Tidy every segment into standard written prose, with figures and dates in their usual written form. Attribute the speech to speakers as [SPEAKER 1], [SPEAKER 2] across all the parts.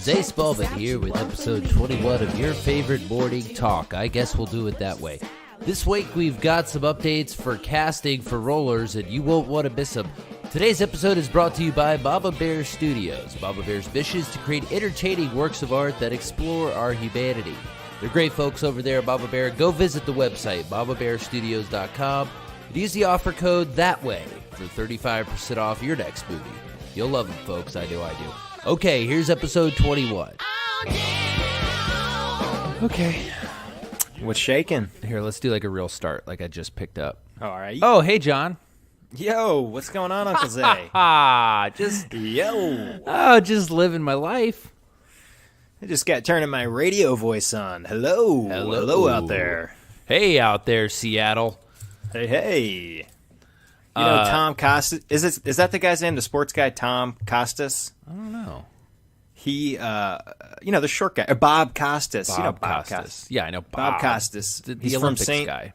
[SPEAKER 1] Zace Ballman here with episode 21 of your favorite morning talk. I guess we'll do it that way. This week we've got some updates for casting for rollers, and you won't want to miss them. Today's episode is brought to you by Mama Bear Studios. Mama Bear's mission is to create entertaining works of art that explore our humanity. They're great folks over there at Mama Bear. Go visit the website, mamabearstudios.com, and use the offer code THATWAY for 35% off your next movie. You'll love them, folks. I know I do. Okay, here's episode 21.
[SPEAKER 2] Okay. What's shaking?
[SPEAKER 1] Here, let's do like a real start, like I just picked up.
[SPEAKER 2] All right.
[SPEAKER 1] Oh, hey, John.
[SPEAKER 2] Yo, what's going on, Uncle Zay?
[SPEAKER 1] Just living my life.
[SPEAKER 2] I just got turning my radio voice on. Hello out there.
[SPEAKER 1] Hey, out there, Seattle.
[SPEAKER 2] Hey. You know Tom Costas? Is that the guy's name? The sports guy, Tom Costas?
[SPEAKER 1] I don't know.
[SPEAKER 2] He, the short guy, Bob Costas. Bob Costas.
[SPEAKER 1] Yeah, I know
[SPEAKER 2] Bob Costas.
[SPEAKER 1] The Olympics guy.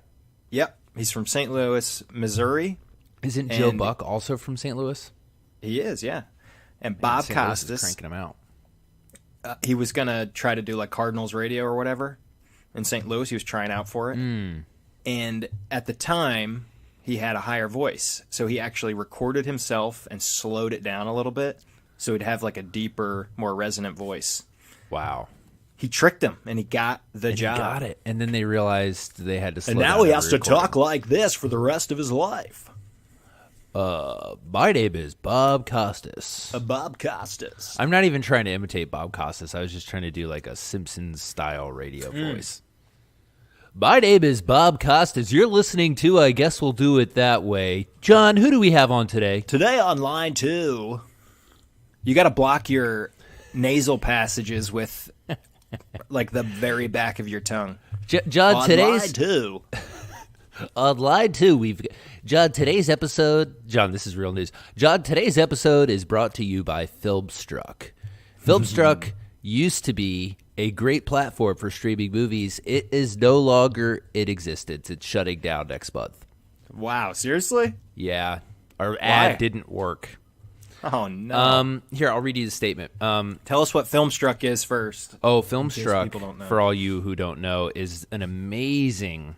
[SPEAKER 2] Yep, he's from St. Louis, Missouri.
[SPEAKER 1] Isn't Joe Buck also from St. Louis?
[SPEAKER 2] He is, yeah. And Bob Costas
[SPEAKER 1] cranking him out.
[SPEAKER 2] He was gonna try to do like Cardinals radio or whatever in St. Louis. He was trying out for it, and at the time he had a higher voice, so he actually recorded himself and slowed it down a little bit, so he'd have like a deeper, more resonant voice.
[SPEAKER 1] Wow.
[SPEAKER 2] He tricked him, and he got the job.
[SPEAKER 1] He got it, and then they realized they had to slow
[SPEAKER 2] down. And now he has to talk like this for the rest of his life.
[SPEAKER 1] My name is Bob Costas.
[SPEAKER 2] Bob Costas.
[SPEAKER 1] I'm not even trying to imitate Bob Costas. I was just trying to do like a Simpsons-style radio voice. My name is Bob Costas. You're listening to I Guess We'll Do It That Way. John, who do we have on today?
[SPEAKER 2] Today on line 2, you got to block your nasal passages with like the very back of your tongue.
[SPEAKER 1] John,
[SPEAKER 2] on
[SPEAKER 1] today's
[SPEAKER 2] line 2.
[SPEAKER 1] On line 2, John, today's episode... John, this is real news. John, today's episode is brought to you by Filmstruck. Filmstruck used to be a great platform for streaming movies. It is no longer in existence. It's shutting down next month.
[SPEAKER 2] Wow, seriously?
[SPEAKER 1] Yeah. Our ad didn't work.
[SPEAKER 2] Oh, no.
[SPEAKER 1] Here, I'll read you the statement.
[SPEAKER 2] Tell us what Filmstruck is first.
[SPEAKER 1] Oh, Filmstruck, for all you who don't know, is an amazing...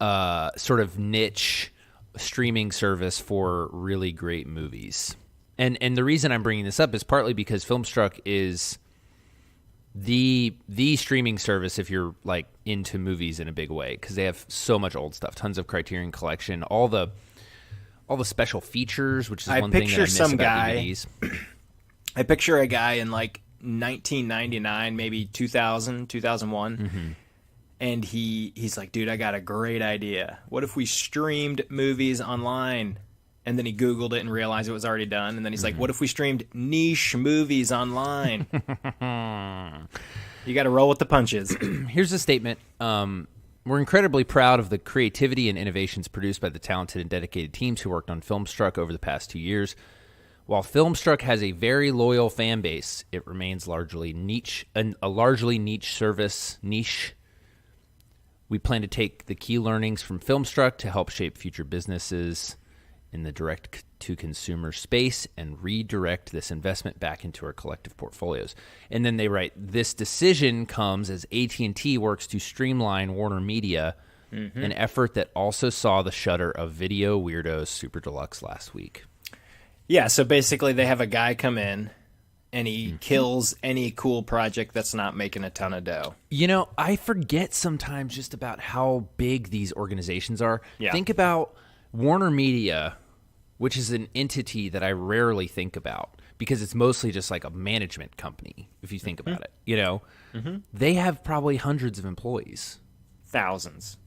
[SPEAKER 1] sort of niche streaming service for really great movies. And the reason I'm bringing this up is partly because Filmstruck is the streaming service if you're like into movies in a big way, because they have so much old stuff, tons of Criterion Collection, all the special features, which is one thing that I miss about DVDs.
[SPEAKER 2] I picture a guy in like 1999, maybe 2000, 2001. Mm-hmm. And he's like, dude, I got a great idea. What if we streamed movies online? And then he Googled it and realized it was already done. And then he's like, what if we streamed niche movies online? You got to roll with the punches.
[SPEAKER 1] Here's a statement. We're incredibly proud of the creativity and innovations produced by the talented and dedicated teams who worked on Filmstruck over the past 2 years. While Filmstruck has a very loyal fan base, it remains largely niche, a largely niche service. We plan to take the key learnings from Filmstruck to help shape future businesses in the direct-to-consumer space and redirect this investment back into our collective portfolios. And then they write, this decision comes as AT&T works to streamline Warner Media, an effort that also saw the shutter of Video Weirdos Super Deluxe last week.
[SPEAKER 2] Yeah, so basically they have a guy come in, and he kills any cool project that's not making a ton of dough.
[SPEAKER 1] You know, I forget sometimes just about how big these organizations are.
[SPEAKER 2] Yeah.
[SPEAKER 1] Think about Warner Media, which is an entity that I rarely think about because it's mostly just like a management company, if you think about it. You know, they have probably hundreds of employees.
[SPEAKER 2] Thousands.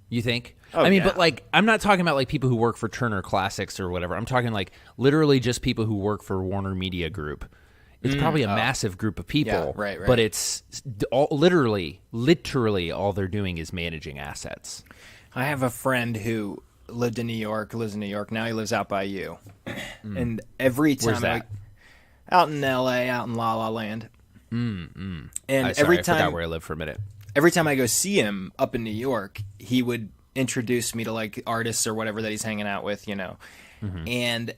[SPEAKER 1] You think?
[SPEAKER 2] Oh,
[SPEAKER 1] I mean,
[SPEAKER 2] yeah.
[SPEAKER 1] but like, I'm not talking about like people who work for Turner Classics or whatever. I'm talking like literally just people who work for Warner Media Group. It's probably a massive group of people,
[SPEAKER 2] yeah, right.
[SPEAKER 1] But it's literally all they're doing is managing assets.
[SPEAKER 2] I have a friend who lives in New York. Now he lives out by you. And every time...
[SPEAKER 1] Where's that?
[SPEAKER 2] Out in L.A., out in La La Land. And
[SPEAKER 1] I forgot where I lived for a minute.
[SPEAKER 2] Every time I go see him up in New York, he would introduce me to like artists or whatever that he's hanging out with, you know. And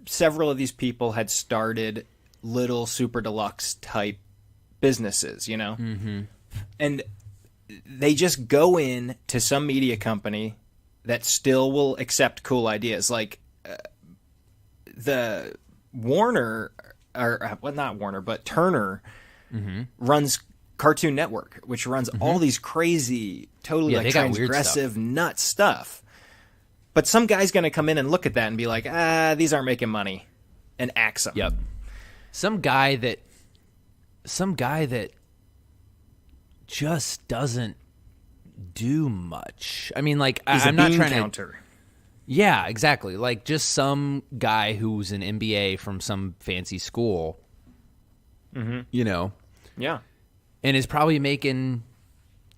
[SPEAKER 2] several of these people had started little super deluxe type businesses, and they just go in to some media company that still will accept cool ideas. Like the Warner, or well, not Warner, but Turner runs Cartoon Network, which runs all these crazy, totally like transgressive, nuts stuff. But some guy's going to come in and look at that and be like, these aren't making money, and axe them.
[SPEAKER 1] Yep. Some guy that just doesn't do much. I mean, like,
[SPEAKER 2] He's
[SPEAKER 1] I'm
[SPEAKER 2] a
[SPEAKER 1] not
[SPEAKER 2] bean
[SPEAKER 1] trying
[SPEAKER 2] counter.
[SPEAKER 1] to. Yeah, exactly. Like, just some guy who's an MBA from some fancy school,
[SPEAKER 2] Yeah.
[SPEAKER 1] and is probably making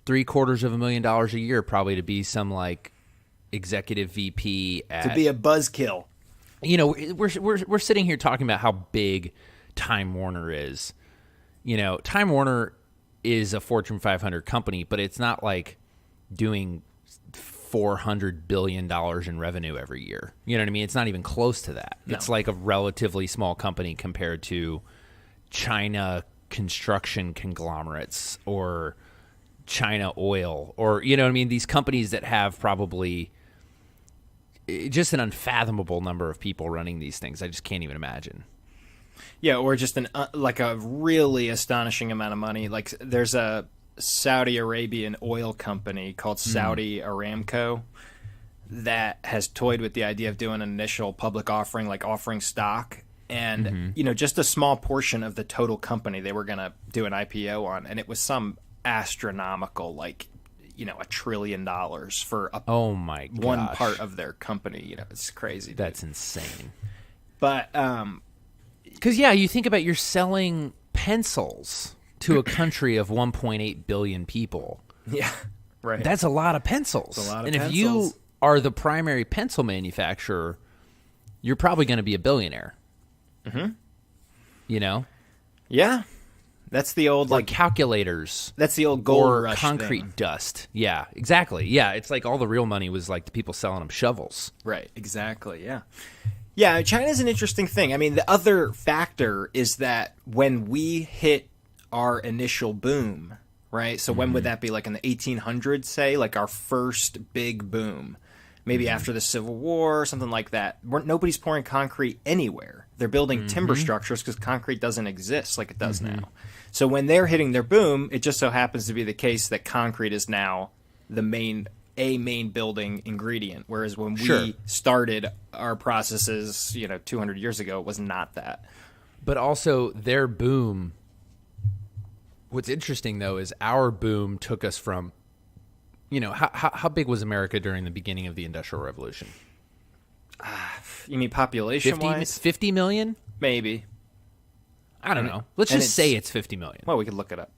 [SPEAKER 1] $750,000 a year, probably to be some like executive VP
[SPEAKER 2] To be a buzzkill.
[SPEAKER 1] We're sitting here talking about how big Time Warner is. Time Warner is a Fortune 500 company, but it's not like doing $400 billion in revenue every year. You know what I mean? It's not even close to that.
[SPEAKER 2] No.
[SPEAKER 1] It's like a relatively small company compared to China construction conglomerates or China Oil, or, you know what I mean? These companies that have probably just an unfathomable number of people running these things. I just can't even imagine.
[SPEAKER 2] Yeah, or just like a really astonishing amount of money. Like there's a Saudi Arabian oil company called Saudi Aramco that has toyed with the idea of doing an initial public offering, like offering stock. And, just a small portion of the total company they were going to do an IPO on. And it was some astronomical, like, $1 trillion for one part of their company. It's crazy.
[SPEAKER 1] That's insane.
[SPEAKER 2] But,
[SPEAKER 1] because, you think about, you're selling pencils to a country of 1.8 billion people.
[SPEAKER 2] Yeah, right.
[SPEAKER 1] That's a lot of pencils.
[SPEAKER 2] That's a lot of
[SPEAKER 1] and
[SPEAKER 2] pencils.
[SPEAKER 1] If you are the primary pencil manufacturer, you're probably going to be a billionaire.
[SPEAKER 2] Yeah. That's the old,
[SPEAKER 1] like calculators.
[SPEAKER 2] That's the old gold
[SPEAKER 1] or
[SPEAKER 2] rush
[SPEAKER 1] concrete
[SPEAKER 2] thing.
[SPEAKER 1] dust. Yeah, exactly. Yeah, it's like all the real money was like the people selling them shovels.
[SPEAKER 2] Right, exactly, yeah. Yeah, China's an interesting thing. I mean, the other factor is that when we hit our initial boom, right? So when would that be? Like in the 1800s, say? Like our first big boom. Maybe after the Civil War or something like that. Nobody's pouring concrete anywhere. They're building timber structures because concrete doesn't exist like it does now. So when they're hitting their boom, it just so happens to be the case that concrete is now the main building ingredient. Whereas when we started our processes, 200 years ago, it was not that.
[SPEAKER 1] But also their boom. What's interesting though is our boom took us from, how big was America during the beginning of the Industrial Revolution?
[SPEAKER 2] You mean population-wise?
[SPEAKER 1] 50 million?
[SPEAKER 2] Maybe.
[SPEAKER 1] I don't know. Let's just say it's 50 million.
[SPEAKER 2] Well, we could look it up.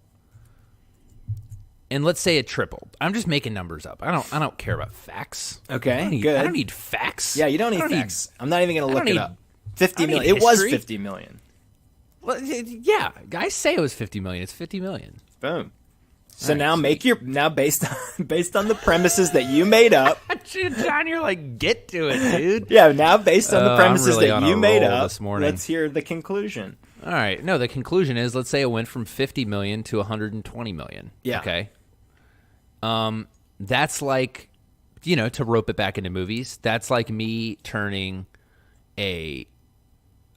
[SPEAKER 1] And let's say it tripled. I'm just making numbers up. I don't care about facts.
[SPEAKER 2] Okay,
[SPEAKER 1] good. I don't need facts.
[SPEAKER 2] Yeah, you don't need facts. I'm not even going to look it up. 50 million. It was 50 million.
[SPEAKER 1] Well, yeah, guys say it was 50 million. It's 50 million.
[SPEAKER 2] Boom. So now based on the premises that you made up.
[SPEAKER 1] John, you're like, get to it, dude.
[SPEAKER 2] Yeah, now based on the premises that you made up
[SPEAKER 1] this morning.
[SPEAKER 2] Let's hear the conclusion.
[SPEAKER 1] All right. No, the conclusion is, let's say it went from 50 million to 120 million.
[SPEAKER 2] Yeah.
[SPEAKER 1] Okay. That's like, to rope it back into movies, that's like me turning a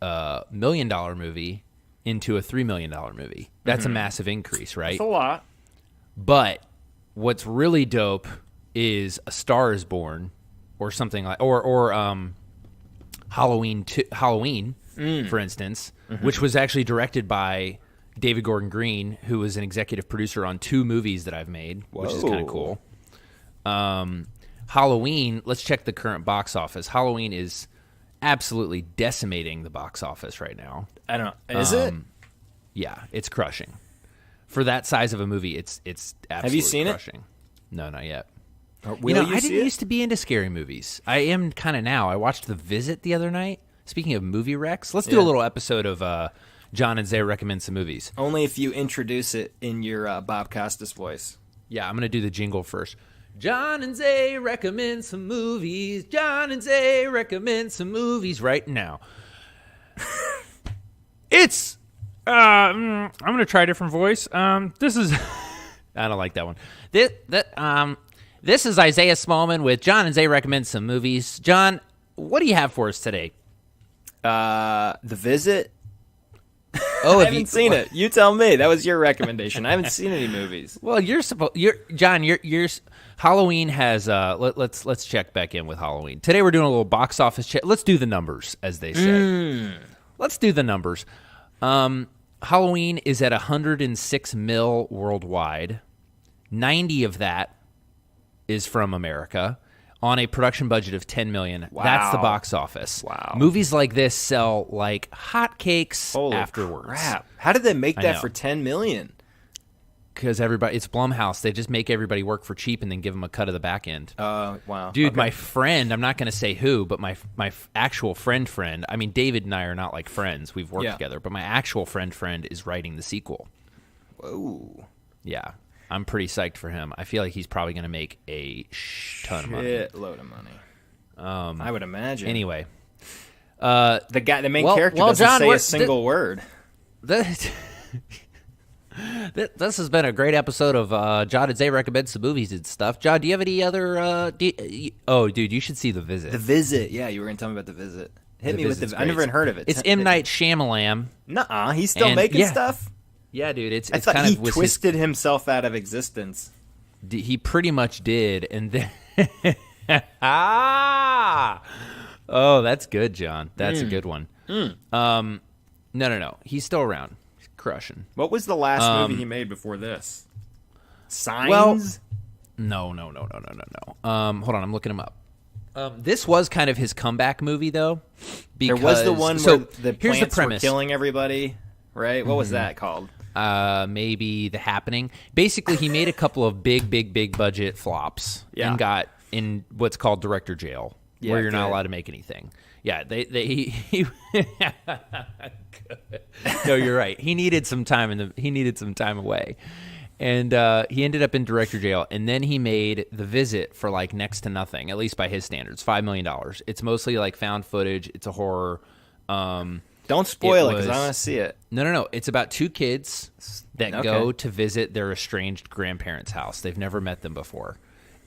[SPEAKER 1] $1 million movie into a $3 million movie. That's a massive increase, right?
[SPEAKER 2] That's a lot.
[SPEAKER 1] But what's really dope is A Star Is Born, or something like, or Halloween, for instance, which was actually directed by David Gordon Green, who was an executive producer on 2 movies that I've made, which is kind of cool. Halloween, let's check the current box office. Halloween is absolutely decimating the box office right now.
[SPEAKER 2] I don't know. Is it?
[SPEAKER 1] Yeah, it's crushing. For that size of a movie, it's absolutely
[SPEAKER 2] Have you seen
[SPEAKER 1] crushing. It? No, not yet.
[SPEAKER 2] I
[SPEAKER 1] didn't used to be into scary movies. I am kind of now. I watched The Visit the other night. Speaking of movie recs, let's do a little episode of John and Zay recommend some movies.
[SPEAKER 2] Only if you introduce it in your Bob Costas voice.
[SPEAKER 1] Yeah, I'm going to do the jingle first. John and Zay recommend some movies. John and Zay recommend some movies right now. It's I'm gonna try a different voice. This is I don't like that one. This is Isaiah Smallman with John and Zay recommend some movies. John, what do you have for us today?
[SPEAKER 2] The Visit.
[SPEAKER 1] Oh,
[SPEAKER 2] I haven't seen it. You tell me. That was your recommendation. I haven't seen any movies.
[SPEAKER 1] Well, John. Halloween has. Let's check back in with Halloween. Today we're doing a little box office check. Let's do the numbers, as they say. Let's do the numbers. Halloween is at 106 mil worldwide. 90 of that is from America on a production budget of 10 million.
[SPEAKER 2] Wow.
[SPEAKER 1] That's the box office.
[SPEAKER 2] Wow.
[SPEAKER 1] Movies like this sell like hotcakes afterwards.
[SPEAKER 2] Crap. How did they make that for 10 million?
[SPEAKER 1] Because it's Blumhouse. They just make everybody work for cheap and then give them a cut of the back end.
[SPEAKER 2] Wow.
[SPEAKER 1] Dude,
[SPEAKER 2] Okay.
[SPEAKER 1] my friend, I'm not going to say who, but my actual friend, I mean, David and I are not like friends. We've worked together, but my actual friend is writing the sequel.
[SPEAKER 2] Whoa.
[SPEAKER 1] Yeah. I'm pretty psyched for him. I feel like he's probably going to make a ton of money.
[SPEAKER 2] Load of money. I would imagine.
[SPEAKER 1] Anyway.
[SPEAKER 2] The main character doesn't
[SPEAKER 1] John,
[SPEAKER 2] say a single word.
[SPEAKER 1] This has been a great episode of John and Zay recommend some movies and stuff. John, do you have any other? Dude, you should see The Visit.
[SPEAKER 2] The Visit. Yeah, you were going to tell me about The Visit. Hit me with the. I never even heard of it.
[SPEAKER 1] It's M. Night Shyamalan.
[SPEAKER 2] Nuh-uh. He's still making stuff.
[SPEAKER 1] Yeah, dude. It's
[SPEAKER 2] I thought
[SPEAKER 1] kind
[SPEAKER 2] he
[SPEAKER 1] of
[SPEAKER 2] twisted himself out of existence.
[SPEAKER 1] He pretty much did, and then oh, that's good, John. That's a good one. No. He's still around. He's crushing.
[SPEAKER 2] What was the last movie he made before this? Signs?
[SPEAKER 1] Well, no. Hold on, I'm looking him up. This was kind of his comeback movie, though.
[SPEAKER 2] There was the one where the
[SPEAKER 1] here's
[SPEAKER 2] plants
[SPEAKER 1] the premise.
[SPEAKER 2] were killing everybody, right? What was that called?
[SPEAKER 1] Maybe The Happening. Basically, he made a couple of big budget flops and got in what's called director jail, where you're not allowed to make anything. Yeah, No, you're right. He needed some time away. And he ended up in director jail, and then he made The Visit for like next to nothing, at least by his standards, $5 million. It's mostly like found footage. It's a horror.
[SPEAKER 2] Don't spoil it because I want to see it.
[SPEAKER 1] No. It's about two kids that go to visit their estranged grandparents' house. They've never met them before.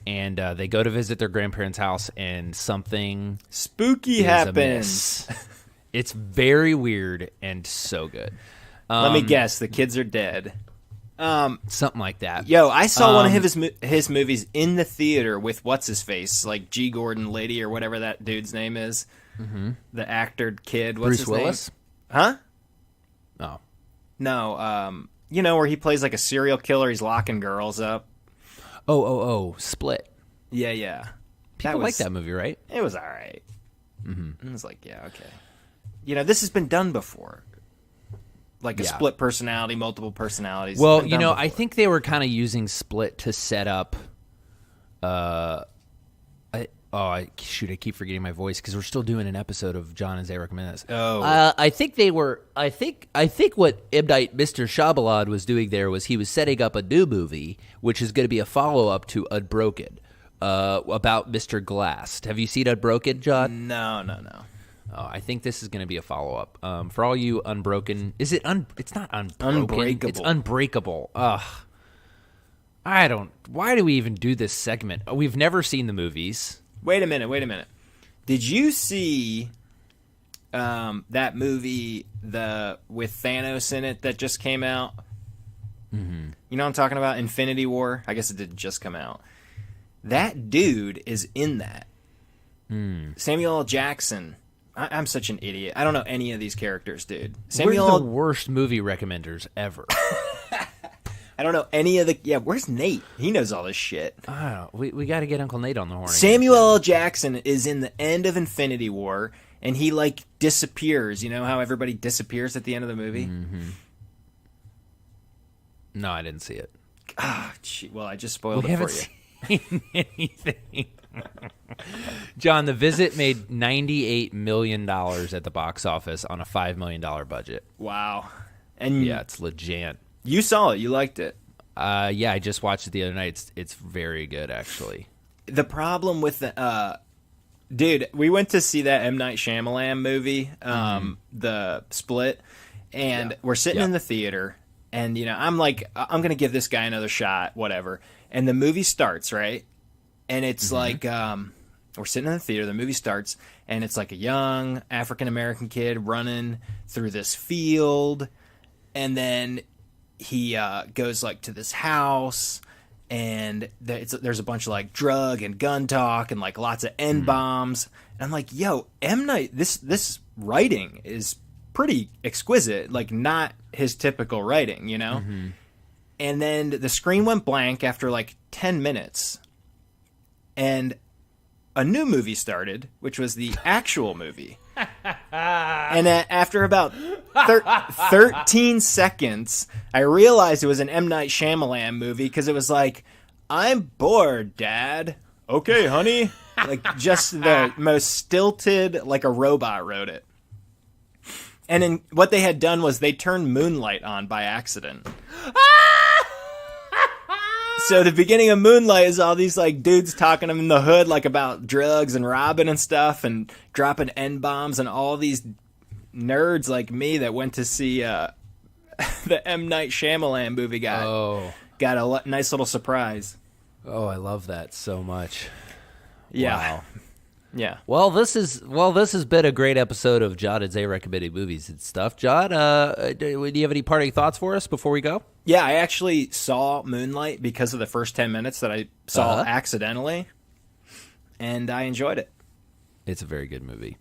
[SPEAKER 1] And they go to visit their grandparents' house, and something
[SPEAKER 2] spooky happens.
[SPEAKER 1] It's very weird and so good.
[SPEAKER 2] Let me guess. The kids are dead.
[SPEAKER 1] Something like that.
[SPEAKER 2] Yo, I saw one of his movies in the theater with what's-his-face, like G. Gordon Liddy or whatever that dude's name is. Mm-hmm. The actor kid. What's
[SPEAKER 1] Bruce
[SPEAKER 2] his
[SPEAKER 1] Willis?
[SPEAKER 2] name? Huh?
[SPEAKER 1] Oh.
[SPEAKER 2] No, where he plays like a serial killer. He's locking girls up.
[SPEAKER 1] Oh, Split.
[SPEAKER 2] Yeah.
[SPEAKER 1] People like that movie, right?
[SPEAKER 2] It was all right. Mm-hmm. It was like, yeah, okay. This has been done before. Like a split personality, multiple personalities.
[SPEAKER 1] Well, I think they were kind of using Split to set up. I keep forgetting my voice because we're still doing an episode of John and Zay Recommend This.
[SPEAKER 2] Oh.
[SPEAKER 1] I think they were. I think what M. Night Mr. Shyamalan was doing there was he was setting up a new movie, which is going to be a follow up to Unbroken, about Mr. Glass. Have you seen Unbroken, John?
[SPEAKER 2] No.
[SPEAKER 1] Oh, I think this is going to be a follow-up. For all you Unbroken... Is it... It's not Unbroken.
[SPEAKER 2] Unbreakable.
[SPEAKER 1] It's Unbreakable. Ugh. Why do we even do this segment? We've never seen the movies.
[SPEAKER 2] Wait a minute. Did you see that movie with Thanos in it that just came out? Mm-hmm. You know what I'm talking about? Infinity War? I guess it did just come out. That dude is in that. Samuel L. Jackson... I'm such an idiot. I don't know any of these characters, dude.
[SPEAKER 1] We're the worst movie recommenders ever.
[SPEAKER 2] I don't know any of the... Yeah, where's Nate? He knows all this shit.
[SPEAKER 1] I don't know. We got to get Uncle Nate on the horn.
[SPEAKER 2] Samuel L. Jackson is in the end of Infinity War, and he, like, disappears. You know how everybody disappears at the end of the movie?
[SPEAKER 1] Mm-hmm. No, I didn't see it.
[SPEAKER 2] Well, I just spoiled it for you.
[SPEAKER 1] Seen anything. John, The Visit made $98 million at the box office on a $5 million budget.
[SPEAKER 2] Wow. And
[SPEAKER 1] yeah, it's legit.
[SPEAKER 2] You saw it. You liked it.
[SPEAKER 1] Yeah, I just watched it the other night. It's very good, actually.
[SPEAKER 2] The problem with the... dude, we went to see that M. Night Shyamalan movie, The Split, And we're sitting in the theater, and I'm like, I'm gonna give this guy another shot, whatever. And the movie starts, right? And it's like we're sitting in the theater, the movie starts, and it's like a young African American kid running through this field, and then he goes like to this house, and there's a bunch of like drug and gun talk and like lots of N-bombs. And I'm like, yo, M. Night, this writing is pretty exquisite, like not his typical writing, And then the screen went blank after like 10 minutes, and a new movie started, which was the actual movie. And after about 13 seconds, I realized it was an M. Night Shyamalan movie, because it was like, I'm bored, Dad. Okay, honey. Like, just the most stilted, like a robot wrote it. And then what they had done was they turned Moonlight on by accident. So the beginning of Moonlight is all these like dudes talking in the hood like about drugs and robbing and stuff and dropping N-bombs, and all these nerds like me that went to see the M. Night Shyamalan movie got a nice little surprise.
[SPEAKER 1] Oh, I love that so much.
[SPEAKER 2] Yeah.
[SPEAKER 1] Wow.
[SPEAKER 2] Yeah.
[SPEAKER 1] Well, this has been a great episode of John and Zay recommended movies and stuff. John, do you have any parting thoughts for us before we go?
[SPEAKER 2] Yeah, I actually saw Moonlight because of the first 10 minutes that I saw accidentally, and I enjoyed it.
[SPEAKER 1] It's a very good movie.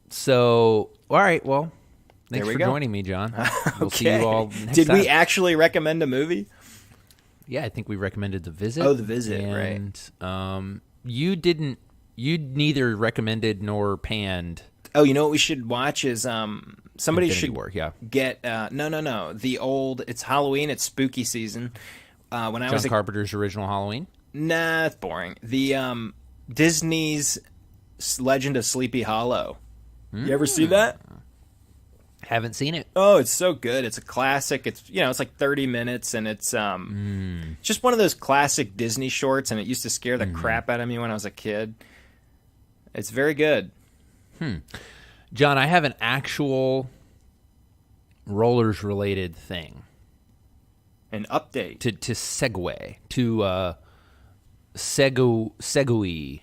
[SPEAKER 1] So, all right, well, thanks for joining me, John. We'll see you all next
[SPEAKER 2] Did
[SPEAKER 1] time.
[SPEAKER 2] we actually recommend a movie?
[SPEAKER 1] Yeah, I think we recommended The Visit.
[SPEAKER 2] Oh, The Visit,
[SPEAKER 1] right. You didn't. You neither recommended nor panned.
[SPEAKER 2] Oh, you know what we should watch is somebody
[SPEAKER 1] Infinity
[SPEAKER 2] should
[SPEAKER 1] War, yeah.
[SPEAKER 2] get no the old. It's Halloween. It's spooky season. When I was
[SPEAKER 1] Carpenter's original Halloween.
[SPEAKER 2] Nah, it's boring. The Disney's Legend of Sleepy Hollow. You ever see that?
[SPEAKER 1] Haven't seen it.
[SPEAKER 2] Oh, it's so good. It's a classic. It's it's like 30 minutes, and it's just one of those classic Disney shorts, and it used to scare the crap out of me when I was a kid. It's very good.
[SPEAKER 1] John, I have an actual rollers related thing.
[SPEAKER 2] An update
[SPEAKER 1] to segue to Segui.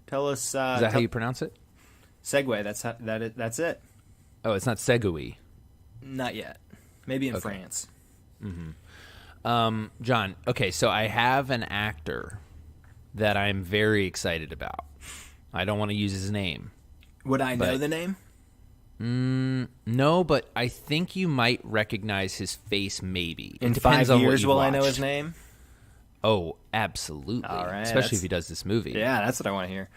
[SPEAKER 2] Tell us.
[SPEAKER 1] Is that how you pronounce it?
[SPEAKER 2] Segway. That's it.
[SPEAKER 1] Oh, it's not Segui.
[SPEAKER 2] Not yet. Maybe in France.
[SPEAKER 1] John, okay, so I have an actor that I'm very excited about. I don't want to use his name.
[SPEAKER 2] Would I know the name?
[SPEAKER 1] No, but I think you might recognize his face maybe.
[SPEAKER 2] In 5 years, will I know his name?
[SPEAKER 1] Oh, absolutely.
[SPEAKER 2] All right,
[SPEAKER 1] especially if he does this movie.
[SPEAKER 2] Yeah, that's what I want to hear.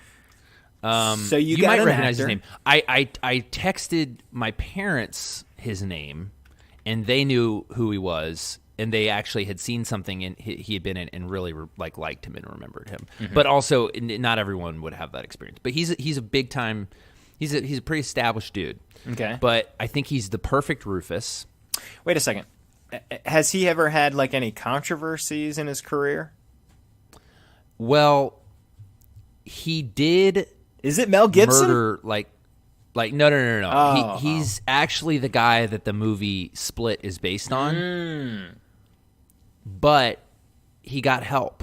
[SPEAKER 1] So you might recognize his name. I texted my parents his name, and they knew who he was, and they actually had seen something he had been in and really liked him and remembered him. But also, not everyone would have that experience. But he's a big time. He's a pretty established dude.
[SPEAKER 2] Okay.
[SPEAKER 1] But I think he's the perfect Rufus.
[SPEAKER 2] Wait a second. Has he ever had like any controversies in his career?
[SPEAKER 1] Well, he did.
[SPEAKER 2] Is it Mel Gibson?
[SPEAKER 1] Murder no.
[SPEAKER 2] Oh,
[SPEAKER 1] He's actually the guy that the movie Split is based on. But he got help.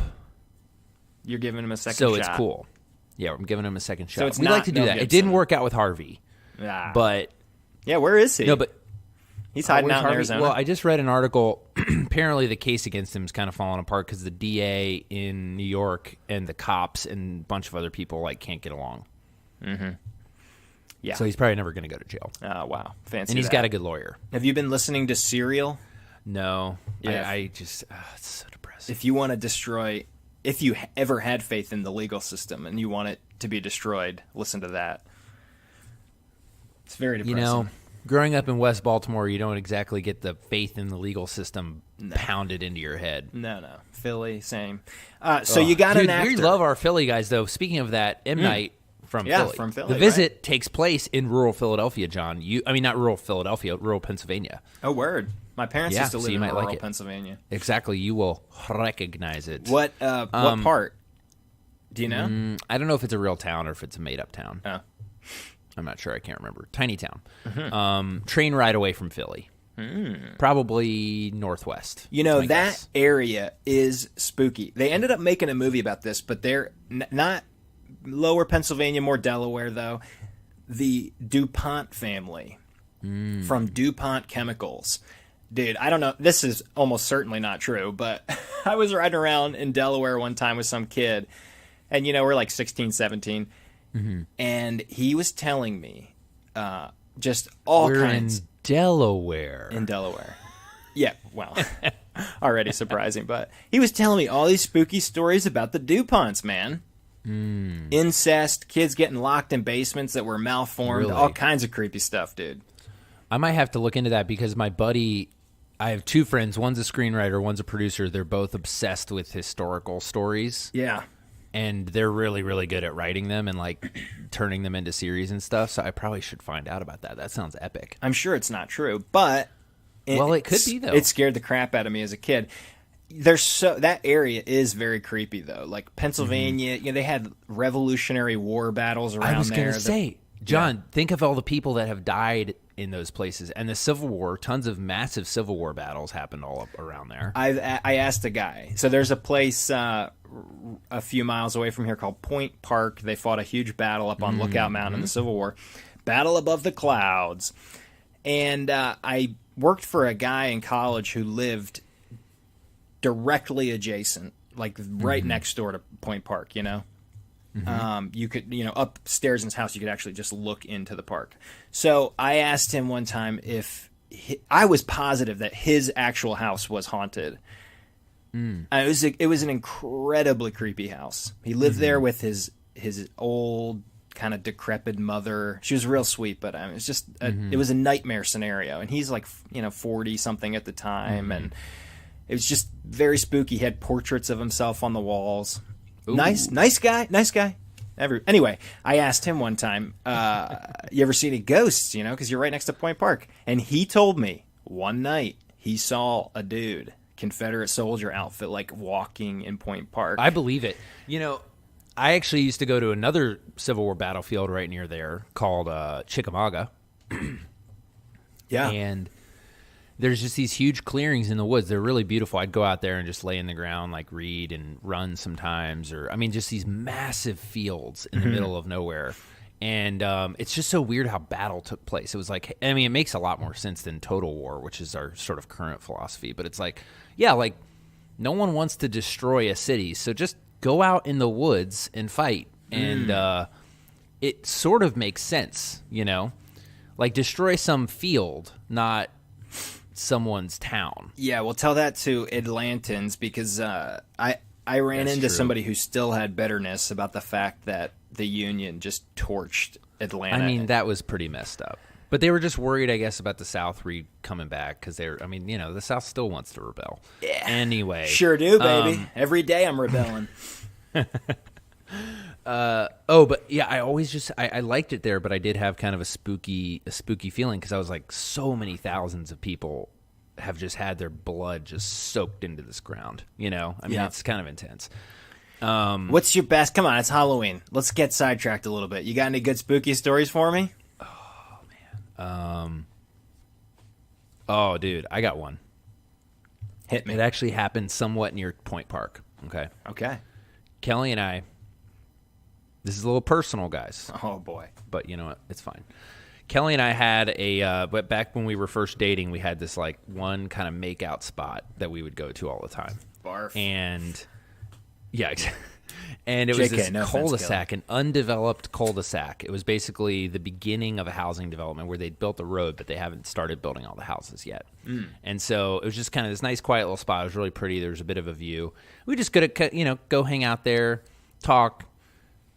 [SPEAKER 2] You're giving him a second
[SPEAKER 1] shot.
[SPEAKER 2] So
[SPEAKER 1] it's cool. Yeah, I'm giving him a second shot.
[SPEAKER 2] So it's
[SPEAKER 1] we like to do
[SPEAKER 2] Mel
[SPEAKER 1] that.
[SPEAKER 2] Gibson.
[SPEAKER 1] It didn't work out with Harvey. But
[SPEAKER 2] yeah, where is he?
[SPEAKER 1] No, but
[SPEAKER 2] he's hiding out in
[SPEAKER 1] Harvey?
[SPEAKER 2] Arizona.
[SPEAKER 1] Well, I just read an article. Apparently, the case against him is kind of falling apart because the DA in New York and the cops and a bunch of other people can't get along.
[SPEAKER 2] Yeah.
[SPEAKER 1] So he's probably never going to go to jail.
[SPEAKER 2] Oh, wow. Fancy
[SPEAKER 1] And he's
[SPEAKER 2] that.
[SPEAKER 1] got a good lawyer.
[SPEAKER 2] Have you been listening to Serial?
[SPEAKER 1] No.
[SPEAKER 2] Yeah.
[SPEAKER 1] I just, it's so depressing.
[SPEAKER 2] If you want to destroy, if you ever had faith in the legal system and you want it to be destroyed, listen to that. It's very depressing.
[SPEAKER 1] Growing up in West Baltimore, you don't exactly get the faith in the legal system pounded into your head.
[SPEAKER 2] No. Philly, same. So you got an actor.
[SPEAKER 1] We love our Philly guys, though. Speaking of that, M. Night from Philly.
[SPEAKER 2] From Philly.
[SPEAKER 1] The Visit takes place in rural Philadelphia, John. Not rural Philadelphia, rural Pennsylvania.
[SPEAKER 2] Oh, word. My parents used to live in rural Pennsylvania.
[SPEAKER 1] Exactly. You will recognize it.
[SPEAKER 2] What part? Do you know?
[SPEAKER 1] I don't know if it's a real town or if it's a made-up town.
[SPEAKER 2] Oh.
[SPEAKER 1] I'm not sure. I can't remember. Tiny town. Train ride away from Philly. Probably northwest.
[SPEAKER 2] You know, that area is spooky. They ended up making a movie about this, but they're not lower Pennsylvania, more Delaware, though. The DuPont family from DuPont Chemicals. Dude, I don't know. This is almost certainly not true, but I was riding around in Delaware one time with some kid, and, you know, we're like 16, 17, and he was telling me just all kinds.
[SPEAKER 1] In Delaware.
[SPEAKER 2] In Delaware. Yeah, well, already surprising, but he was telling me all these spooky stories about the DuPonts, man. Incest, kids getting locked in basements that were malformed, all kinds of creepy stuff, dude.
[SPEAKER 1] I might have to look into that because my buddy, I have two friends. One's a screenwriter, one's a producer. They're both obsessed with historical stories.
[SPEAKER 2] Yeah.
[SPEAKER 1] And they're really, really good at writing them and like turning them into series and stuff. So I probably should find out about that. That sounds epic.
[SPEAKER 2] I'm sure it's not true, but
[SPEAKER 1] it could be though.
[SPEAKER 2] It scared the crap out of me as a kid. That area is very creepy though. Like Pennsylvania, you know, they had Revolutionary War battles around there.
[SPEAKER 1] I was going to say, John, think of all the people that have died in those places, and the Civil War. Tons of massive Civil War battles happened all up around there.
[SPEAKER 2] I asked a guy. So there's a place a few miles away from here called Point Park. They fought a huge battle up on Lookout Mountain in the Civil War. Battle above the clouds. And I worked for a guy in college who lived directly adjacent, like right next door to Point Park, you know? You could, you know, upstairs in his house, you could actually just look into the park. So I asked him one time if I was positive that his actual house was haunted. It was an incredibly creepy house. He lived there with his old kind of decrepit mother. She was real sweet, but it was just it was a nightmare scenario. And he's like, you know, 40 something at the time, and it was just very spooky. He had portraits of himself on the walls. Ooh. Nice guy. Anyway, I asked him one time, you ever see any ghosts, you know, because you're right next to Point Park. And he told me one night he saw a dude, Confederate soldier outfit, like walking in Point Park.
[SPEAKER 1] I believe it. You know, I actually used to go to another Civil War battlefield right near there called Chickamauga.
[SPEAKER 2] Yeah.
[SPEAKER 1] And there's just these huge clearings in the woods. They're really beautiful. I'd go out there and just lay in the ground, like read and run sometimes. Or, I mean, just these massive fields in the middle of nowhere. And it's just so weird how battle took place. It was like, I mean, it makes a lot more sense than Total War, which is our sort of current philosophy. But it's like, yeah, like no one wants to destroy a city. So just go out in the woods and fight. And it sort of makes sense, you know? Like destroy some field, not someone's town.
[SPEAKER 2] Yeah, well, tell that to Atlantans because I ran into somebody who still had bitterness about the fact that the Union just torched Atlanta.
[SPEAKER 1] I mean, that was pretty messed up. But they were just worried, I guess, about the South coming back because I mean, you know, the South still wants to rebel.
[SPEAKER 2] Yeah.
[SPEAKER 1] Anyway.
[SPEAKER 2] Sure do, baby. Every day I'm rebelling.
[SPEAKER 1] But yeah, I always I liked it there, but I did have kind of a spooky feeling because I was like, so many thousands of people have just had their blood just soaked into this ground. You know, I mean, it's kind of intense.
[SPEAKER 2] What's your best? Come on, it's Halloween. Let's get sidetracked a little bit. You got any good spooky stories for me?
[SPEAKER 1] Oh man. Oh dude, I got one.
[SPEAKER 2] Hit me.
[SPEAKER 1] It actually happened somewhat near Point Park. Okay. Kelly and I. This is a little personal, guys.
[SPEAKER 2] Oh, boy.
[SPEAKER 1] But you know what? It's fine. Kelly and I had but back when we were first dating, we had this like one kind of make-out spot that we would go to all the time.
[SPEAKER 2] Barf.
[SPEAKER 1] And, yeah, exactly. And it was this cul-de-sac, an undeveloped cul-de-sac. It was basically the beginning of a housing development where they'd built the road, but they haven't started building all the houses yet. And so it was just kind of this nice, quiet little spot. It was really pretty. There was a bit of a view. We just could, go hang out there, talk,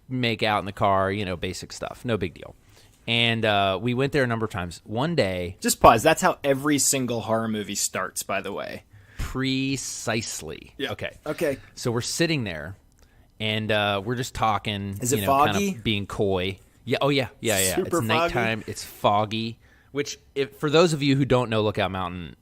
[SPEAKER 1] make out in the car, basic stuff. No big deal. And we went there a number of times. One day...
[SPEAKER 2] Just pause. That's how every single horror movie starts, by the way.
[SPEAKER 1] Precisely.
[SPEAKER 2] Yeah.
[SPEAKER 1] Okay. So we're sitting there, and we're just talking.
[SPEAKER 2] Is it foggy?
[SPEAKER 1] Kind of being coy. Yeah. Oh, yeah.
[SPEAKER 2] Super
[SPEAKER 1] it's nighttime.
[SPEAKER 2] Foggy?
[SPEAKER 1] It's foggy. Which, for those of you who don't know Lookout Mountain,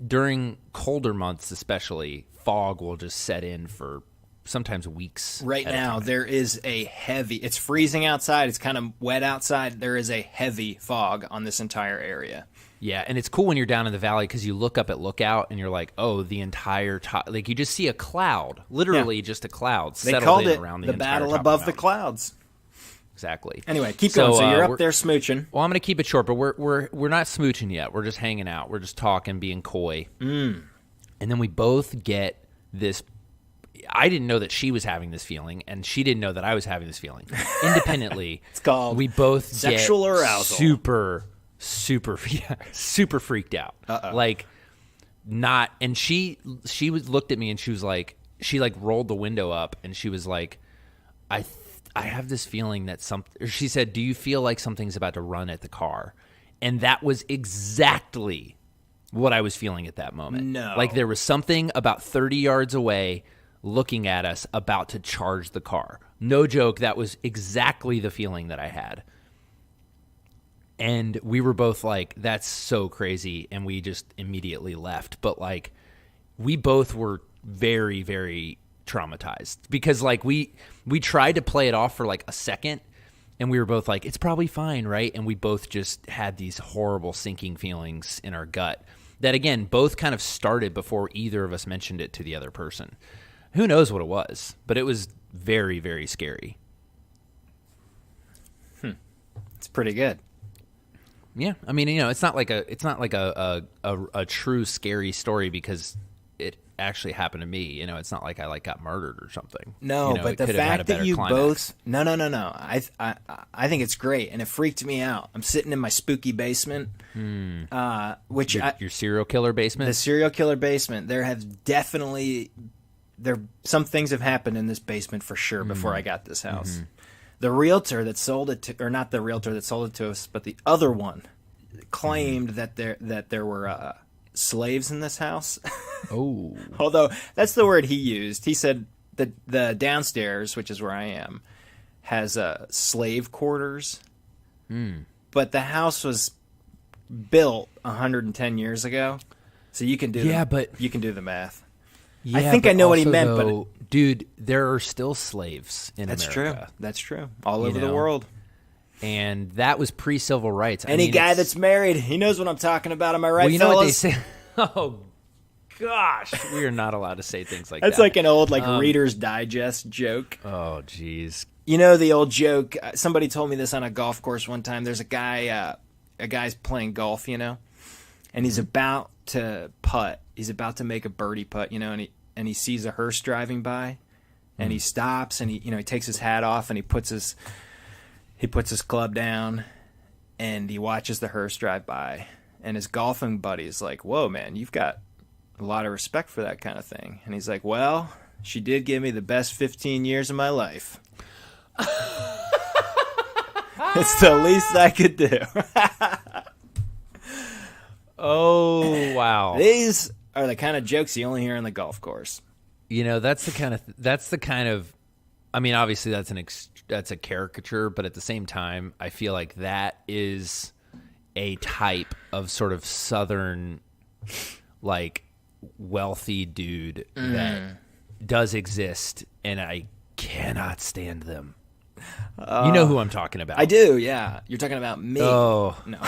[SPEAKER 1] during colder months especially, fog will just set in for sometimes weeks.
[SPEAKER 2] Right now, there is a heavy, it's freezing outside. It's kind of wet outside. There is a heavy fog on this entire area.
[SPEAKER 1] Yeah, and it's cool when you're down in the valley because you look up at Lookout and you're like, oh, the entire top, like you just see a cloud, literally just a cloud
[SPEAKER 2] They
[SPEAKER 1] settled
[SPEAKER 2] called
[SPEAKER 1] in
[SPEAKER 2] it
[SPEAKER 1] around the
[SPEAKER 2] the
[SPEAKER 1] entire
[SPEAKER 2] battle
[SPEAKER 1] top
[SPEAKER 2] above
[SPEAKER 1] of
[SPEAKER 2] the
[SPEAKER 1] mountain.
[SPEAKER 2] clouds.
[SPEAKER 1] Exactly.
[SPEAKER 2] Anyway, keep going. So you're up there smooching.
[SPEAKER 1] Well, I'm going to keep it short, but we're not smooching yet. We're just hanging out. We're just talking, being coy. And then we both get this. I didn't know that she was having this feeling, and she didn't know that I was having this feeling. Independently,
[SPEAKER 2] it's called
[SPEAKER 1] we both
[SPEAKER 2] sexual
[SPEAKER 1] get
[SPEAKER 2] arousal.
[SPEAKER 1] Super freaked out. Like not. And she looked at me and she was like, she like rolled the window up and she was like, I have this feeling that she said, do you feel like something's about to run at the car? And that was exactly what I was feeling at that moment.
[SPEAKER 2] No.
[SPEAKER 1] Like there was something about 30 yards away looking at us about to charge the car. No joke, that was exactly the feeling that I had. And we were both like, that's so crazy, and we just immediately left. But like we both were very, very traumatized because like we tried to play it off for like a second, and we were both like, it's probably fine, right? And we both just had these horrible sinking feelings in our gut that, again, both kind of started before either of us mentioned it to the other person. Who knows what it was, but it was very, very scary.
[SPEAKER 2] It's pretty good.
[SPEAKER 1] Yeah, I mean, it's not like a true scary story because it actually happened to me. It's not like I like got murdered or something.
[SPEAKER 2] No, but the fact that you both no. I think it's great, and it freaked me out. I'm sitting in my spooky basement, which
[SPEAKER 1] your serial killer basement.
[SPEAKER 2] The serial killer basement. Some things have happened in this basement for sure before I got this house. The realtor that sold it to, or not the realtor that sold it to us, but the other one claimed that there were slaves in this house.
[SPEAKER 1] Oh.
[SPEAKER 2] Although that's the word he used. He said that the downstairs, which is where I am, has slave quarters. But the house was built 110 years ago. So you can do you can do the math.
[SPEAKER 1] Yeah,
[SPEAKER 2] I think I know what he meant, but
[SPEAKER 1] dude, there are still slaves in America.
[SPEAKER 2] That's true. All over the world.
[SPEAKER 1] And that was pre-civil rights.
[SPEAKER 2] Any guy that's married, he knows what I'm talking about. Am I right,
[SPEAKER 1] well, you know
[SPEAKER 2] fellas?
[SPEAKER 1] what they say? Oh, gosh. We are not allowed to say things like
[SPEAKER 2] That's
[SPEAKER 1] that.
[SPEAKER 2] like an old Reader's Digest joke.
[SPEAKER 1] Oh, jeez.
[SPEAKER 2] You know the old joke? Somebody told me this on a golf course one time. There's a guy's playing golf, and he's about to putt. He's about to make a birdie putt, and he sees a hearse driving by, and he stops, and he takes his hat off, and he puts his club down, and he watches the hearse drive by, and his golfing buddy is like, "Whoa, man, you've got a lot of respect for that kind of thing." And he's like, "Well, she did give me the best 15 years of my life." It's the least I could do.
[SPEAKER 1] Oh, wow.
[SPEAKER 2] These are the kind of jokes you only hear on the golf course.
[SPEAKER 1] That's the kind of I mean, obviously that's a caricature, but at the same time, I feel like that is a type of sort of Southern, like, wealthy dude that does exist, and I cannot stand them. You know who I'm talking about.
[SPEAKER 2] I do, yeah. You're talking about me.
[SPEAKER 1] Oh.
[SPEAKER 2] No.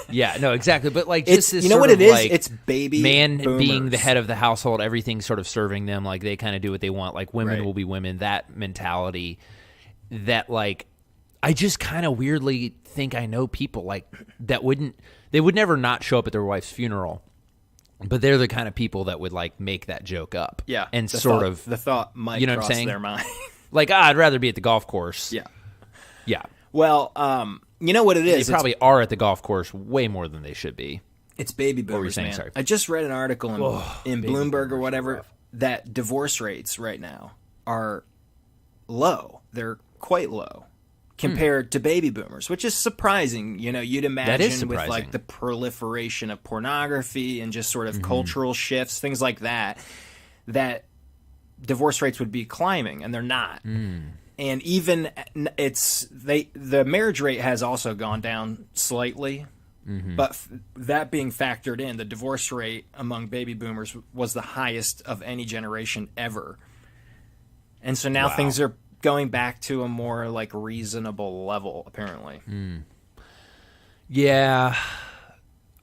[SPEAKER 1] Yeah, no, exactly. But like, just this
[SPEAKER 2] what
[SPEAKER 1] it
[SPEAKER 2] is?
[SPEAKER 1] Like,
[SPEAKER 2] it's baby
[SPEAKER 1] man
[SPEAKER 2] boomers.
[SPEAKER 1] being the head of the household, everything sort of serving them, like they kind of do what they want. Like women will be women. That mentality. That like, I just kind of weirdly think I know people like that they would never not show up at their wife's funeral, but they're the kind of people that would like make that joke up.
[SPEAKER 2] Yeah,
[SPEAKER 1] and
[SPEAKER 2] the thought might
[SPEAKER 1] you know what
[SPEAKER 2] cross
[SPEAKER 1] I'm saying?
[SPEAKER 2] their mind.
[SPEAKER 1] Like, I'd rather be at the golf course.
[SPEAKER 2] Yeah.
[SPEAKER 1] Yeah.
[SPEAKER 2] Well, you know what it is?
[SPEAKER 1] They probably are at the golf course way more than they should be.
[SPEAKER 2] It's baby boomers,
[SPEAKER 1] what were you saying?
[SPEAKER 2] man.
[SPEAKER 1] Sorry.
[SPEAKER 2] I just read an article in Bloomberg or whatever that divorce rates right now are low. They're quite low compared to baby boomers, which is surprising. You know, you'd imagine with like the proliferation of pornography and just sort of cultural shifts, things like that, that divorce rates would be climbing, and they're not. And even the marriage rate has also gone down slightly, but that being factored in, the divorce rate among baby boomers was the highest of any generation ever. And so now
[SPEAKER 1] Wow.
[SPEAKER 2] things are going back to a more like reasonable level, apparently.
[SPEAKER 1] Yeah.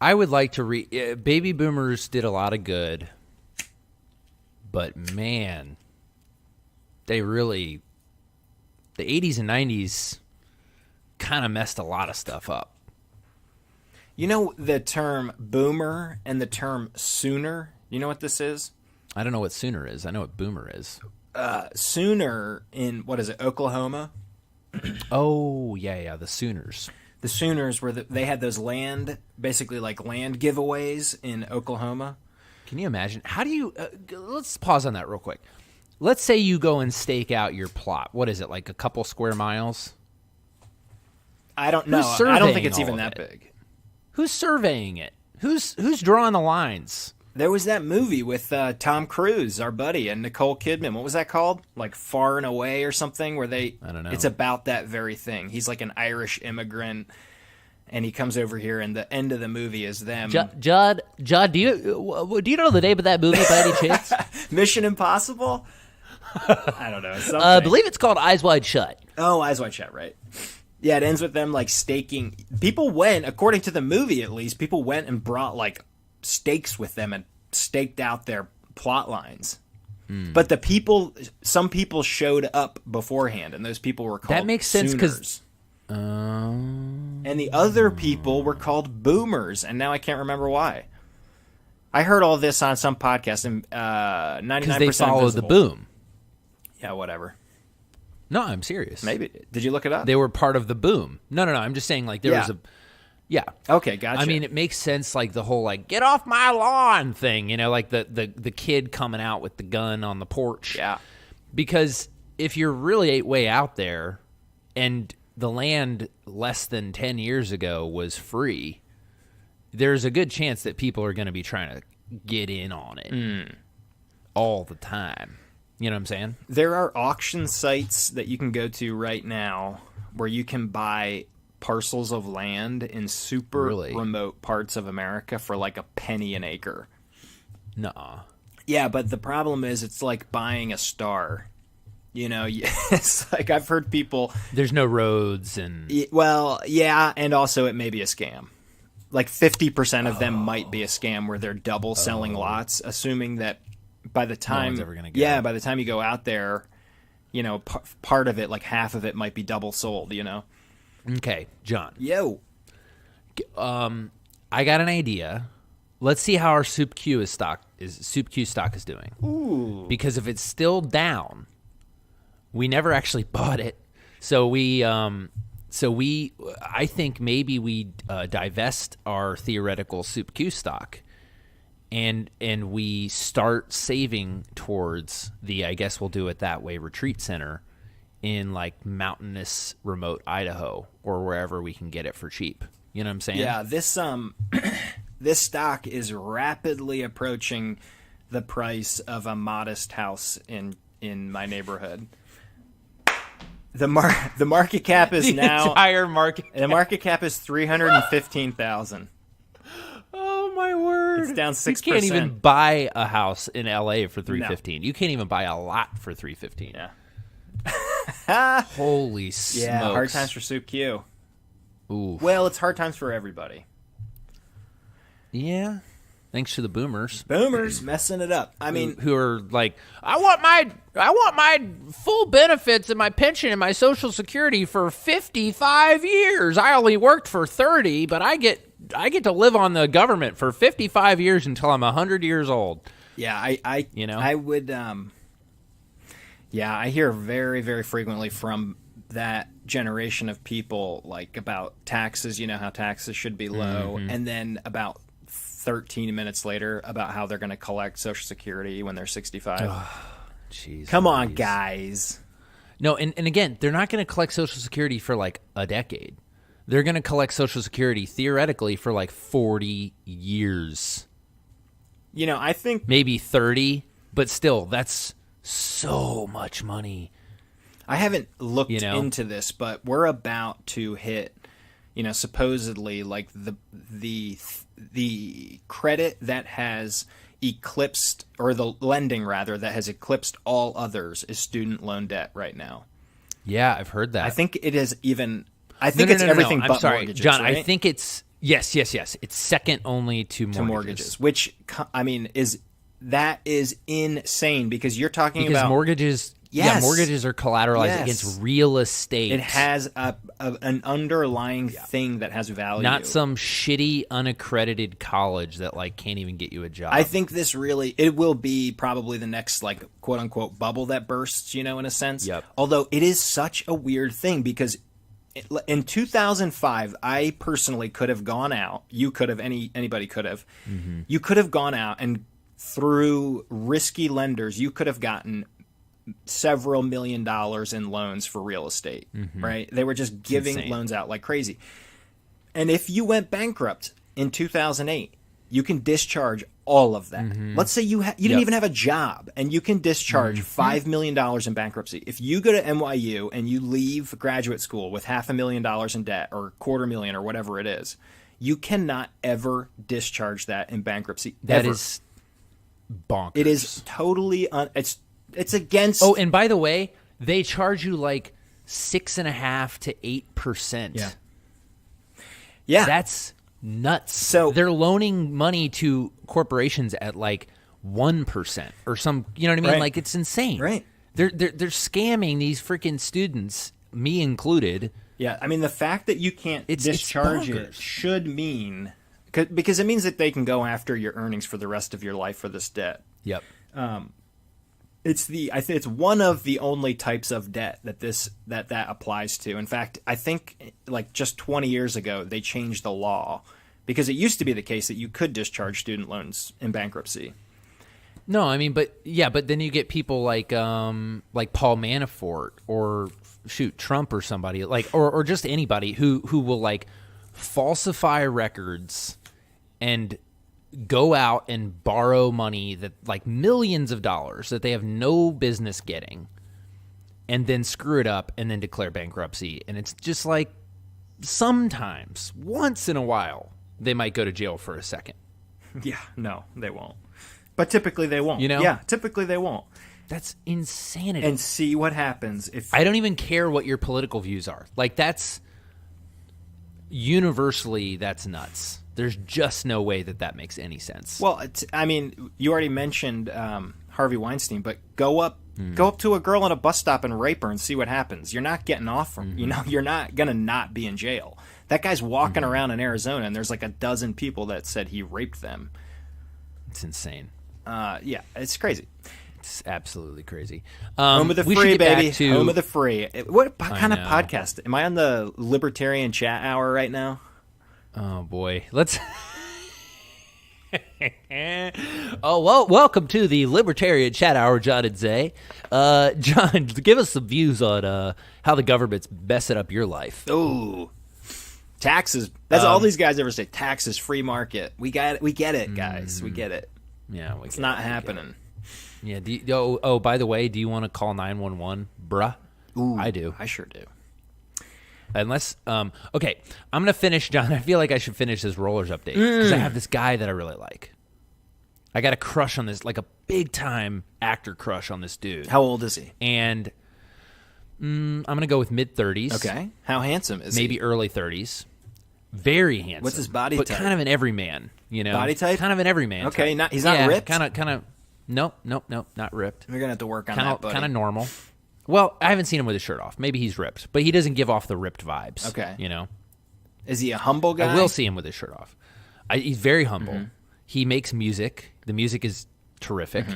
[SPEAKER 1] I would like to baby boomers did a lot of good. But man, they really, the 80s and 90s kind of messed a lot of stuff up.
[SPEAKER 2] You know the term boomer and the term sooner? You know what this is?
[SPEAKER 1] I don't know what Sooner is. I know what Boomer is.
[SPEAKER 2] Sooner in, what is it, Oklahoma?
[SPEAKER 1] Oh, yeah, the Sooners.
[SPEAKER 2] The Sooners were they had those basically like land giveaways in Oklahoma.
[SPEAKER 1] Can you imagine? How do you, let's pause on that real quick. Let's say you go and stake out your plot. What is it, like a couple square miles?
[SPEAKER 2] I don't know.
[SPEAKER 1] Who's
[SPEAKER 2] I don't think
[SPEAKER 1] surveying
[SPEAKER 2] it's even
[SPEAKER 1] all
[SPEAKER 2] that
[SPEAKER 1] of it?
[SPEAKER 2] big.
[SPEAKER 1] Who's surveying it? Who's drawing the lines?
[SPEAKER 2] There was that movie with Tom Cruise, our buddy, and Nicole Kidman. What was that called? Like Far and Away or something? Where I
[SPEAKER 1] don't know.
[SPEAKER 2] It's about that very thing. He's like an Irish immigrant, and he comes over here, and the end of the movie is them.
[SPEAKER 1] Judd, do you know the name of that movie by any chance?
[SPEAKER 2] Mission Impossible? I don't know. Something.
[SPEAKER 1] I believe it's called Eyes Wide Shut.
[SPEAKER 2] Oh, Eyes Wide Shut, right. Yeah, it ends with them like staking. People went, according to the movie at least, people went and brought like stakes with them and staked out their plot lines. But some people showed up beforehand, and those people were called
[SPEAKER 1] That makes sense because
[SPEAKER 2] and the other people were called boomers, and now I can't remember why. I heard all this on some podcast, and 99%
[SPEAKER 1] they followed
[SPEAKER 2] Invisible.
[SPEAKER 1] the boom.
[SPEAKER 2] Yeah, whatever.
[SPEAKER 1] No, I'm serious.
[SPEAKER 2] Maybe. Did you look it up?
[SPEAKER 1] They were part of the boom. No. I'm just saying, like, there was a... Yeah.
[SPEAKER 2] Okay, gotcha.
[SPEAKER 1] I mean, it makes sense, like, the whole, like, get off my lawn thing, you know, like the kid coming out with the gun on the porch.
[SPEAKER 2] Yeah.
[SPEAKER 1] Because if you're really way out there and the land less than 10 years ago was free, there's a good chance that people are going to be trying to get in on it all the time. You know what I'm saying?
[SPEAKER 2] There are auction sites that you can go to right now where you can buy parcels of land in super remote parts of America for like a penny an acre.
[SPEAKER 1] Nuh-uh.
[SPEAKER 2] Yeah, but the problem is it's like buying a star. You know, it's like I've heard people...
[SPEAKER 1] There's no roads and...
[SPEAKER 2] Well, yeah, and also it may be a scam. Like 50% of them might be a scam where they're double selling lots, assuming that by the time...
[SPEAKER 1] No one's ever gonna go.
[SPEAKER 2] Yeah, by the time you go out there, you know, part of it, like half of it might be double sold, you know?
[SPEAKER 1] Okay, John.
[SPEAKER 2] Yo.
[SPEAKER 1] I got an idea. Let's see how our Soup Q stock is doing.
[SPEAKER 2] Ooh.
[SPEAKER 1] Because if it's still down, we never actually bought it. So I think maybe we divest our theoretical Soup Q stock, and we start saving towards the, I guess we'll do it that way, retreat center in like mountainous, remote Idaho or wherever we can get it for cheap. You know what I'm saying?
[SPEAKER 2] Yeah, this this stock is rapidly approaching the price of a modest house in my neighborhood. The market cap is now
[SPEAKER 1] entire market.
[SPEAKER 2] The market cap is 315,000.
[SPEAKER 1] Oh my word!
[SPEAKER 2] It's down 6%.
[SPEAKER 1] You can't even buy a house in LA for 315. No. You can't even buy a lot for 315.
[SPEAKER 2] Yeah.
[SPEAKER 1] Holy smokes!
[SPEAKER 2] Yeah, hard times for Soup Q.
[SPEAKER 1] Ooh.
[SPEAKER 2] Well, it's hard times for everybody.
[SPEAKER 1] Yeah. Thanks to the boomers.
[SPEAKER 2] Boomers messing it up. I mean,
[SPEAKER 1] who are like, I want my full benefits and my pension and my Social Security for 55 years. I only worked for 30, but I get to live on the government for 55 years until I'm 100 years old.
[SPEAKER 2] Yeah, I would. Yeah, I hear very, very frequently from that generation of people, like about taxes. You know how taxes should be low, and then about 13 minutes later about how they're going to collect Social Security when they're 65.
[SPEAKER 1] Jeez,
[SPEAKER 2] come on, guys.
[SPEAKER 1] No, and again, they're not going to collect Social Security for like a decade. They're going to collect Social Security theoretically for like 40 years.
[SPEAKER 2] You know, I think
[SPEAKER 1] maybe 30, but still, that's so much money.
[SPEAKER 2] I haven't looked into this, but we're about to hit, you know, supposedly like the credit that has eclipsed, or the lending rather, that has eclipsed all others is student loan debt right now.
[SPEAKER 1] Yeah, I've heard that.
[SPEAKER 2] I think it is even. I think it's everything
[SPEAKER 1] I'm
[SPEAKER 2] but
[SPEAKER 1] sorry,
[SPEAKER 2] mortgages,
[SPEAKER 1] John.
[SPEAKER 2] right?
[SPEAKER 1] I think it's yes. It's second only to mortgages.
[SPEAKER 2] Which I mean is insane because you're talking
[SPEAKER 1] because
[SPEAKER 2] about
[SPEAKER 1] mortgages.
[SPEAKER 2] Yes.
[SPEAKER 1] Yeah, mortgages are collateralized
[SPEAKER 2] Yes.
[SPEAKER 1] against real estate.
[SPEAKER 2] It has an underlying thing that has value.
[SPEAKER 1] Not some shitty unaccredited college that like can't even get you a job.
[SPEAKER 2] I think it will be probably the next like quote unquote bubble that bursts, in a sense.
[SPEAKER 1] Yep.
[SPEAKER 2] Although it is such a weird thing because in 2005, I personally could have gone out. You could have, anybody could have. Mm-hmm. You could have gone out and through risky lenders, you could have gotten several $1 million in loans for real estate, right? They were just giving loans out like crazy. And if you went bankrupt in 2008, you can discharge all of that. Let's say you didn't even have a job and you can discharge $5 million in bankruptcy. If you go to NYU and you leave graduate school with $500,000 in debt or $250,000 or whatever it is, you cannot ever discharge that in bankruptcy.
[SPEAKER 1] That is bonkers.
[SPEAKER 2] It is totally it's against.
[SPEAKER 1] Oh, and by the way, they charge you like 6.5% to 8%.
[SPEAKER 2] Yeah,
[SPEAKER 1] that's nuts.
[SPEAKER 2] So
[SPEAKER 1] they're loaning money to corporations at like 1% or some. You know what I mean?
[SPEAKER 2] Right.
[SPEAKER 1] Like it's insane.
[SPEAKER 2] Right.
[SPEAKER 1] They're scamming these freaking students, me included.
[SPEAKER 2] Yeah, I mean the fact that you can't discharge it should mean because it means that they can go after your earnings for the rest of your life for this debt.
[SPEAKER 1] Yep.
[SPEAKER 2] I think it's one of the only types of debt that applies to. In fact, I think like just 20 years ago they changed the law because it used to be the case that you could discharge student loans in bankruptcy.
[SPEAKER 1] No, I mean, but then you get people like Paul Manafort or Trump or somebody like or just anybody who will like falsify records and go out and borrow money that like millions of dollars that they have no business getting and then screw it up and then declare bankruptcy. And it's just like sometimes, once in a while, they might go to jail for a second.
[SPEAKER 2] Yeah, no, they won't. But typically they won't. Yeah, typically they won't.
[SPEAKER 1] That's insanity.
[SPEAKER 2] And see what happens if
[SPEAKER 1] I don't even care what your political views are. Like that's universally that's nuts. There's just no way that makes any sense.
[SPEAKER 2] Well, I mean, you already mentioned Harvey Weinstein, but go up to a girl at a bus stop and rape her and see what happens. You're not getting off from, you're not going to not be in jail. That guy's walking around in Arizona and there's like a dozen people that said he raped them.
[SPEAKER 1] It's insane.
[SPEAKER 2] Yeah, it's crazy.
[SPEAKER 1] It's absolutely crazy.
[SPEAKER 2] Home of the
[SPEAKER 1] we
[SPEAKER 2] free,
[SPEAKER 1] should get
[SPEAKER 2] baby.
[SPEAKER 1] back to,
[SPEAKER 2] Home of the free. What kind of
[SPEAKER 1] know.
[SPEAKER 2] podcast? Am I on the Libertarian Chat Hour right now?
[SPEAKER 1] Oh boy, let's. Oh well, welcome to the Libertarian Chat Hour, John and Zay. John, give us some views on how the government's messing up your life.
[SPEAKER 2] Ooh, taxes. That's all these guys ever say. Taxes, free market. We get it, guys. We get it.
[SPEAKER 1] Yeah,
[SPEAKER 2] it's not happening.
[SPEAKER 1] Yeah. By the way, do you want to call 911, bruh?
[SPEAKER 2] Ooh,
[SPEAKER 1] I do.
[SPEAKER 2] I sure do.
[SPEAKER 1] Unless, okay, I'm going to finish, John. I feel like I should finish this Rollers update because I have this guy that I really like. I got a crush on this, like a big-time actor crush on this dude.
[SPEAKER 2] How old is he?
[SPEAKER 1] And I'm going to go with mid-30s.
[SPEAKER 2] Okay. How handsome is he?
[SPEAKER 1] Maybe early 30s. Very handsome.
[SPEAKER 2] What's his body
[SPEAKER 1] but
[SPEAKER 2] type?
[SPEAKER 1] kind of an everyman,
[SPEAKER 2] Body type?
[SPEAKER 1] Kind of an everyman
[SPEAKER 2] Okay,
[SPEAKER 1] type.
[SPEAKER 2] he's not ripped?
[SPEAKER 1] Kind of, nope, not ripped.
[SPEAKER 2] We're going to have to work on that, buddy.
[SPEAKER 1] Kind of normal. Well, I haven't seen him with his shirt off. Maybe he's ripped, but he doesn't give off the ripped vibes.
[SPEAKER 2] Okay.
[SPEAKER 1] Is
[SPEAKER 2] he a humble guy?
[SPEAKER 1] I will see him with his shirt off. He's very humble. He makes music. The music is terrific,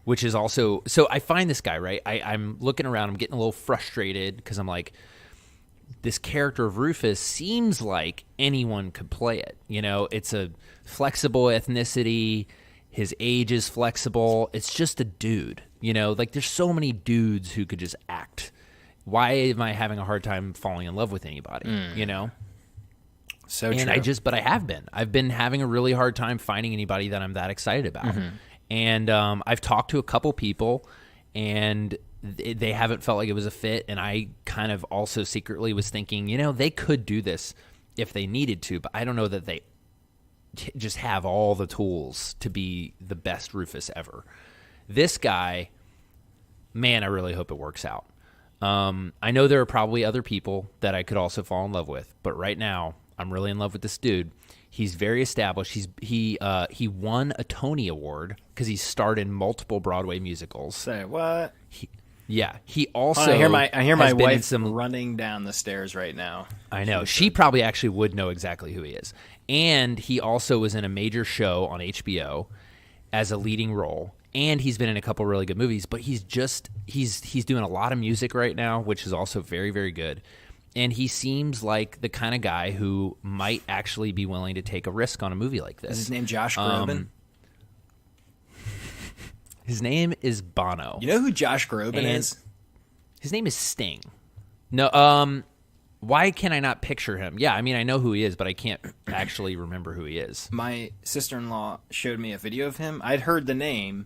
[SPEAKER 1] which is also... So I find this guy, right? I'm looking around. I'm getting a little frustrated because I'm like, this character of Rufus seems like anyone could play it. It's a flexible ethnicity. His age is flexible. It's just a dude. Like there's so many dudes who could just act. Why am I having a hard time falling in love with anybody?
[SPEAKER 2] So
[SPEAKER 1] and
[SPEAKER 2] true.
[SPEAKER 1] But I have been. I've been having a really hard time finding anybody that I'm that excited about. And I've talked to a couple people, and they haven't felt like it was a fit. And I kind of also secretly was thinking, they could do this if they needed to, but I don't know that they just have all the tools to be the best Rufus ever. This guy, man, I really hope it works out. I know there are probably other people that I could also fall in love with, but right now I'm really in love with this dude. He's very established. He won a Tony Award because he starred in multiple Broadway musicals.
[SPEAKER 2] Say what?
[SPEAKER 1] He also.
[SPEAKER 2] I hear my wife
[SPEAKER 1] some
[SPEAKER 2] running down the stairs right now.
[SPEAKER 1] I know. She probably actually would know exactly who he is. And he also was in a major show on HBO as a leading role. And he's been in a couple really good movies. But he's doing a lot of music right now, which is also very, very good. And he seems like the kind of guy who might actually be willing to take a risk on a movie like this.
[SPEAKER 2] Is his name Josh Groban?
[SPEAKER 1] His name is Bono.
[SPEAKER 2] You know who Josh Groban is?
[SPEAKER 1] His name is Sting. No, why can I not picture him? Yeah, I mean, I know who he is, but I can't actually remember who he is.
[SPEAKER 2] My sister-in-law showed me a video of him. I'd heard the name,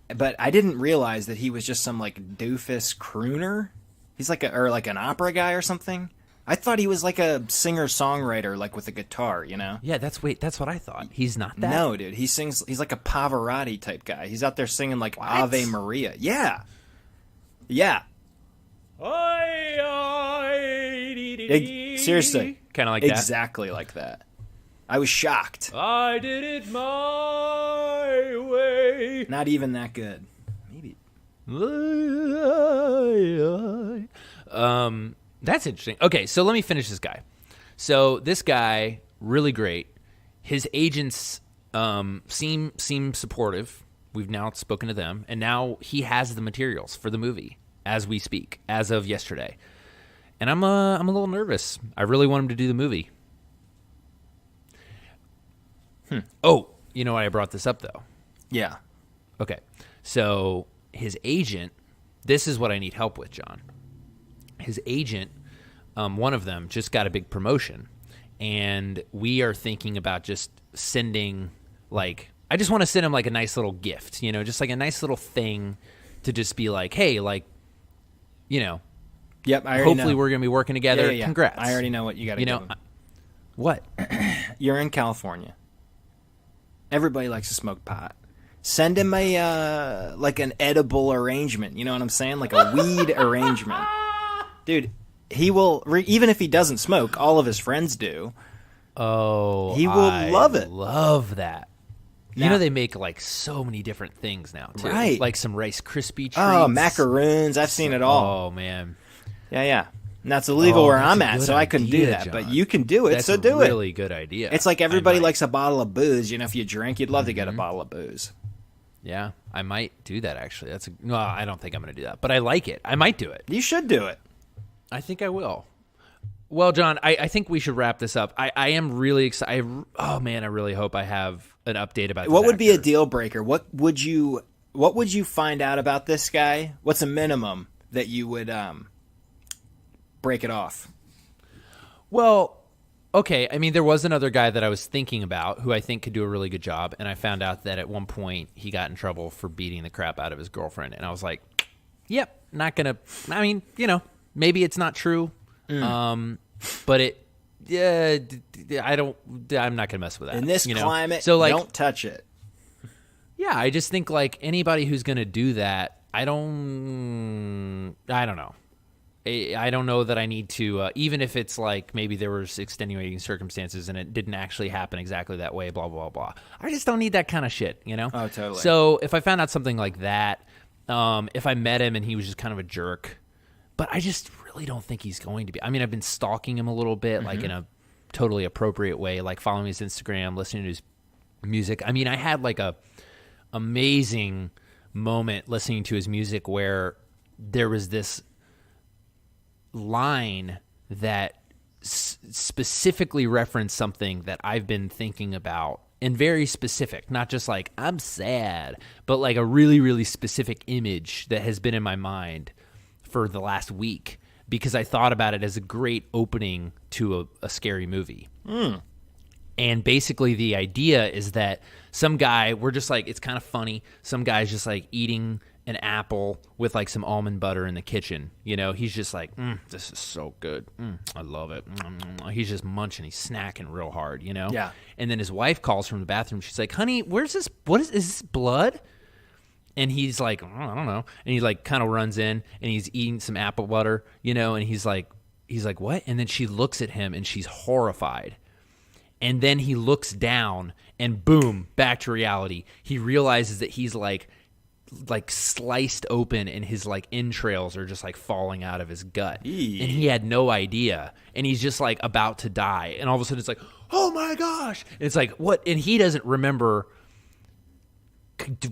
[SPEAKER 2] but I didn't realize that he was just some like doofus crooner. He's like an opera guy or something. I thought he was like a singer-songwriter, like with a guitar, you know?
[SPEAKER 1] Yeah, that's what I thought. He's not that.
[SPEAKER 2] No, dude. He's like a Pavarotti type guy. He's out there singing like Ave Maria. Yeah. Yeah. Seriously.
[SPEAKER 1] Kind of like that.
[SPEAKER 2] Exactly like that. I was shocked.
[SPEAKER 1] I did it my way.
[SPEAKER 2] Not even that good. Maybe.
[SPEAKER 1] That's interesting. Okay, so let me finish this guy. So this guy, really great. His agents seem supportive. We've now spoken to them, and now he has the materials for the movie as we speak, as of yesterday. And I'm a little nervous. I really want him to do the movie. Oh, you know why I brought this up though?
[SPEAKER 2] Yeah.
[SPEAKER 1] Okay, so his agent. This is what I need help with, John. His agent, one of them, just got a big promotion, and we are thinking about just sending, like, I just want to send him like a nice little gift, you know, just like a nice little thing to just be like, hey, like, you know,
[SPEAKER 2] yep. I already
[SPEAKER 1] hopefully
[SPEAKER 2] know.
[SPEAKER 1] we're gonna be working together.
[SPEAKER 2] Yeah.
[SPEAKER 1] Congrats.
[SPEAKER 2] I already know what you got to
[SPEAKER 1] You
[SPEAKER 2] do.
[SPEAKER 1] know, what?
[SPEAKER 2] You're in California. Everybody likes to smoke pot. Send him a like an edible arrangement. You know what I'm saying? Like a weed arrangement. Dude, he will, even if he doesn't smoke, all of his friends do.
[SPEAKER 1] Oh,
[SPEAKER 2] He will love it.
[SPEAKER 1] Love that.
[SPEAKER 2] Now-
[SPEAKER 1] You know they make like so many different things now too.
[SPEAKER 2] Right.
[SPEAKER 1] Like some Rice Krispie treats.
[SPEAKER 2] Oh, macaroons. I've seen it all.
[SPEAKER 1] Oh man.
[SPEAKER 2] Yeah. And that's illegal where
[SPEAKER 1] that's
[SPEAKER 2] I'm
[SPEAKER 1] a
[SPEAKER 2] at,
[SPEAKER 1] good
[SPEAKER 2] so I couldn't do
[SPEAKER 1] idea,
[SPEAKER 2] that. But
[SPEAKER 1] John.
[SPEAKER 2] you can do it,
[SPEAKER 1] That's
[SPEAKER 2] so
[SPEAKER 1] a
[SPEAKER 2] do it.
[SPEAKER 1] really good idea.
[SPEAKER 2] It's like everybody
[SPEAKER 1] I might.
[SPEAKER 2] likes a bottle of booze. You know, if you drink, you'd love to get a bottle of booze.
[SPEAKER 1] Yeah, I might do that actually. No, I don't think I'm going to do that, but I like it. I might do it.
[SPEAKER 2] You should do it.
[SPEAKER 1] I think I will. Well, John, I think we should wrap this up. I am really excited. Oh man, I really hope I have an update about
[SPEAKER 2] What
[SPEAKER 1] this
[SPEAKER 2] would be a
[SPEAKER 1] actor.
[SPEAKER 2] deal breaker? What would you find out about this guy? What's a minimum that you would break it off?
[SPEAKER 1] Well, okay. I mean, there was another guy that I was thinking about who I think could do a really good job, and I found out that at one point he got in trouble for beating the crap out of his girlfriend, and I was like, "Yep, not gonna." I mean, you know, maybe it's not true, but it. Yeah, I'm not gonna mess with that.
[SPEAKER 2] In this
[SPEAKER 1] you know?
[SPEAKER 2] climate,
[SPEAKER 1] so like,
[SPEAKER 2] don't touch it.
[SPEAKER 1] yeah, I just think like anybody who's gonna do that, I don't know. I don't know that I need to, even if it's like maybe there was extenuating circumstances and it didn't actually happen exactly that way, blah, blah, blah. I just don't need that kind of shit, you know?
[SPEAKER 2] Oh, totally.
[SPEAKER 1] So if I found out something like that, if I met him and he was just kind of a jerk, but I just really don't think he's going to be. I mean, I've been stalking him a little bit, like in a totally appropriate way, like following his Instagram, listening to his music. I mean, I had like a amazing moment listening to his music where there was this line that specifically referenced something that I've been thinking about, and very specific, not just like I'm sad, but like a really, really specific image that has been in my mind for the last week because I thought about it as a great opening to a scary movie. And basically the idea is that some guy, we're just like, it's kind of funny. Some guy's just like eating an apple with like some almond butter in the kitchen. You know, he's just like, this is so good. I love it. He's just munching. He's snacking real hard, you know?
[SPEAKER 2] Yeah.
[SPEAKER 1] And then his wife calls from the bathroom. She's like, honey, where's this? Is this blood? And he's like, I don't know. And he like kind of runs in and he's eating some apple butter, you know, and he's like, what? And then she looks at him and she's horrified. And then he looks down and boom, back to reality. He realizes that he's like sliced open and his like entrails are just like falling out of his gut.
[SPEAKER 2] Eee.
[SPEAKER 1] And he had no idea. And he's just like about to die. And all of a sudden it's like, oh my gosh. And it's like, what? And he doesn't remember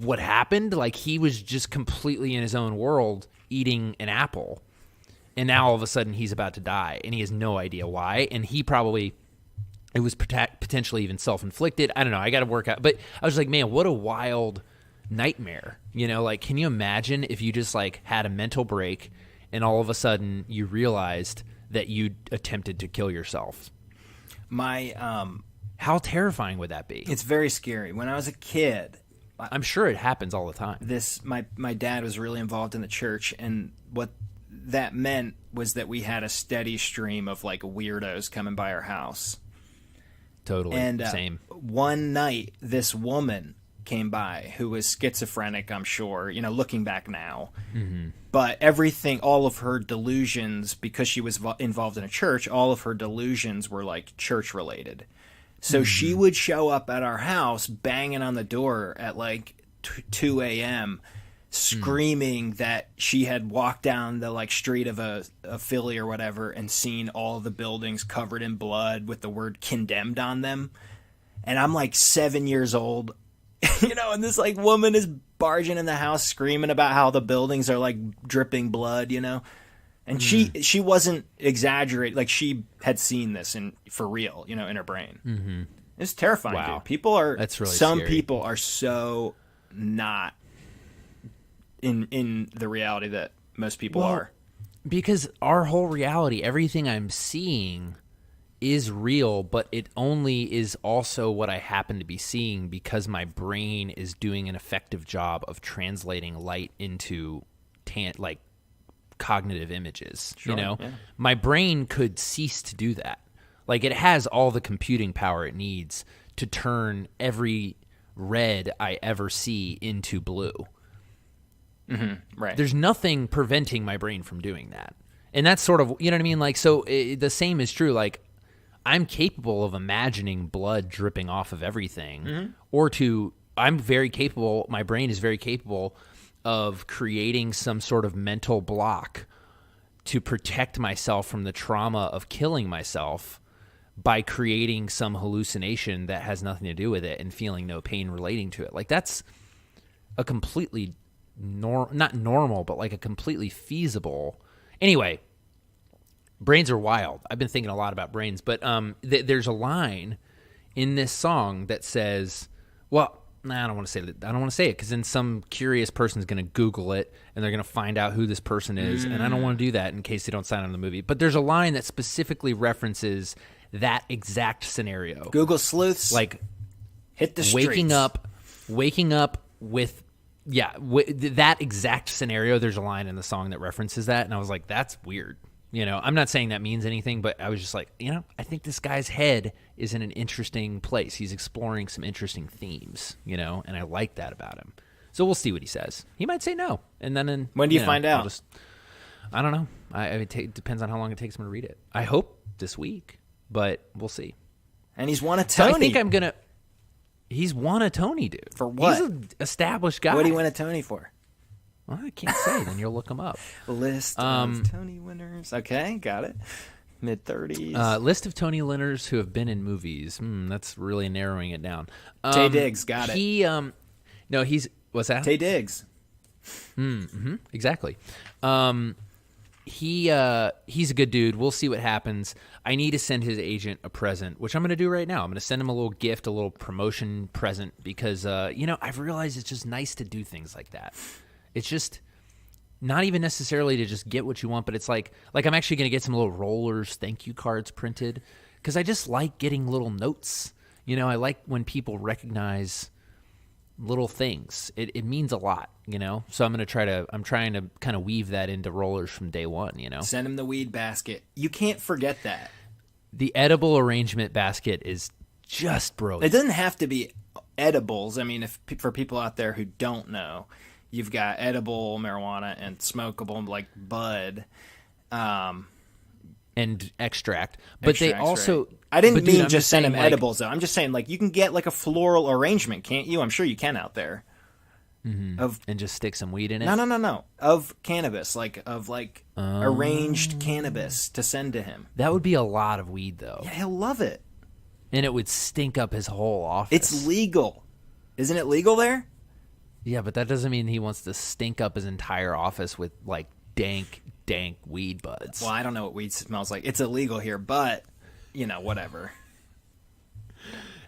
[SPEAKER 1] what happened. Like he was just completely in his own world eating an apple. And now all of a sudden he's about to die and he has no idea why. And he probably, it was potentially even self-inflicted. I don't know. I got to work out. But I was like, man, what a wild nightmare. You know, like, can you imagine if you just like had a mental break and all of a sudden you realized that you attempted to kill yourself? How terrifying would that be?
[SPEAKER 2] It's very scary. When I was a kid,
[SPEAKER 1] I'm sure it happens all the time.
[SPEAKER 2] My dad was really involved in the church, and what that meant was that we had a steady stream of like weirdos coming by our house.
[SPEAKER 1] Totally.
[SPEAKER 2] And
[SPEAKER 1] same.
[SPEAKER 2] One night, this woman came by who was schizophrenic, I'm sure, you know, looking back now. Mm-hmm. But all of her delusions, because she was involved in a church, all of her delusions were like church related. So she would show up at our house banging on the door at like 2 a.m., screaming that she had walked down the like street of a Philly or whatever and seen all the buildings covered in blood with the word condemned on them. And I'm like 7 years old, you know, and this like woman is barging in the house screaming about how the buildings are like dripping blood, you know. And she wasn't exaggerating. Like she had seen this for real, you know, in her brain. Mm-hmm. It's terrifying,
[SPEAKER 1] wow.
[SPEAKER 2] dude. People are,
[SPEAKER 1] that's really
[SPEAKER 2] some
[SPEAKER 1] scary.
[SPEAKER 2] People are so not in the reality that most people are.
[SPEAKER 1] Because our whole reality, everything I'm seeing is real, but it only is also what I happen to be seeing because my brain is doing an effective job of translating light into like cognitive images.
[SPEAKER 2] Sure,
[SPEAKER 1] you know,
[SPEAKER 2] yeah.
[SPEAKER 1] My brain could cease to do that. Like it has all the computing power it needs to turn every red I ever see into blue.
[SPEAKER 2] Mm-hmm, right.
[SPEAKER 1] There's nothing preventing my brain from doing that. And that's sort of, you know what I mean? Like, so the same is true. Like, I'm capable of imagining blood dripping off of everything, I'm very capable, my brain is very capable of creating some sort of mental block to protect myself from the trauma of killing myself by creating some hallucination that has nothing to do with it and feeling no pain relating to it. Like, that's a completely not normal, but like a completely feasible. Anyway, brains are wild. I've been thinking a lot about brains, but there's a line in this song that says, well, I don't want to say that. I don't want to say it because then some curious person is going to Google it and they're going to find out who this person is, and I don't want to do that in case they don't sign on to the movie. But there's a line that specifically references that exact scenario.
[SPEAKER 2] Google sleuths,
[SPEAKER 1] like
[SPEAKER 2] hit the streets.
[SPEAKER 1] Waking up with. Yeah, that exact scenario, there's a line in the song that references that, and I was like, that's weird. You know, I'm not saying that means anything, but I was just like, you know, I think this guy's head is in an interesting place. He's exploring some interesting themes, you know, and I like that about him. So we'll see what he says. He might say no, and then
[SPEAKER 2] when do you find out?
[SPEAKER 1] I don't know. It depends on how long it takes him to read it. I hope this week, but we'll see.
[SPEAKER 2] And he's won a Tony.
[SPEAKER 1] So I think he's won a Tony, dude.
[SPEAKER 2] For what?
[SPEAKER 1] He's an established guy.
[SPEAKER 2] What did he win a Tony for?
[SPEAKER 1] Well, I can't say. Then you'll look him up.
[SPEAKER 2] List of Tony winners. Okay, got it. Mid-30s.
[SPEAKER 1] List of Tony winners who have been in movies. That's really narrowing it down.
[SPEAKER 2] Taye Diggs, got it.
[SPEAKER 1] What's that?
[SPEAKER 2] Taye Diggs.
[SPEAKER 1] Exactly. He's a good dude. We'll see what happens. I need to send his agent a present, which I'm going to do right now. I'm going to send him a little gift, a little promotion present, because, I've realized it's just nice to do things like that. It's just not even necessarily to just get what you want, but it's like I'm actually going to get some little rollers, thank you cards printed, because I just like getting little notes. You know, I like when people recognize little things. It means a lot, you know? So I'm trying to kind of weave that into rollers from day one, you know?
[SPEAKER 2] Send him the weed basket. You can't forget that.
[SPEAKER 1] The edible arrangement basket is just brilliant.
[SPEAKER 2] It doesn't have to be edibles. I mean, for people out there who don't know, you've got edible marijuana and smokable like bud.
[SPEAKER 1] And extract. But they also...
[SPEAKER 2] Right. I didn't mean
[SPEAKER 1] I'm
[SPEAKER 2] just send him
[SPEAKER 1] like,
[SPEAKER 2] edibles, though. I'm just saying, like, you can get, like, a floral arrangement, can't you? I'm sure you can out there.
[SPEAKER 1] And just stick some weed in it?
[SPEAKER 2] No. Of cannabis, arranged cannabis to send to him.
[SPEAKER 1] That would be a lot of weed, though.
[SPEAKER 2] Yeah, he'll love it.
[SPEAKER 1] And it would stink up his whole office.
[SPEAKER 2] It's legal. Isn't it legal there?
[SPEAKER 1] Yeah, but that doesn't mean he wants to stink up his entire office with, like, dank weed buds.
[SPEAKER 2] Well, I don't know what weed smells like. It's illegal here, but, you know, whatever.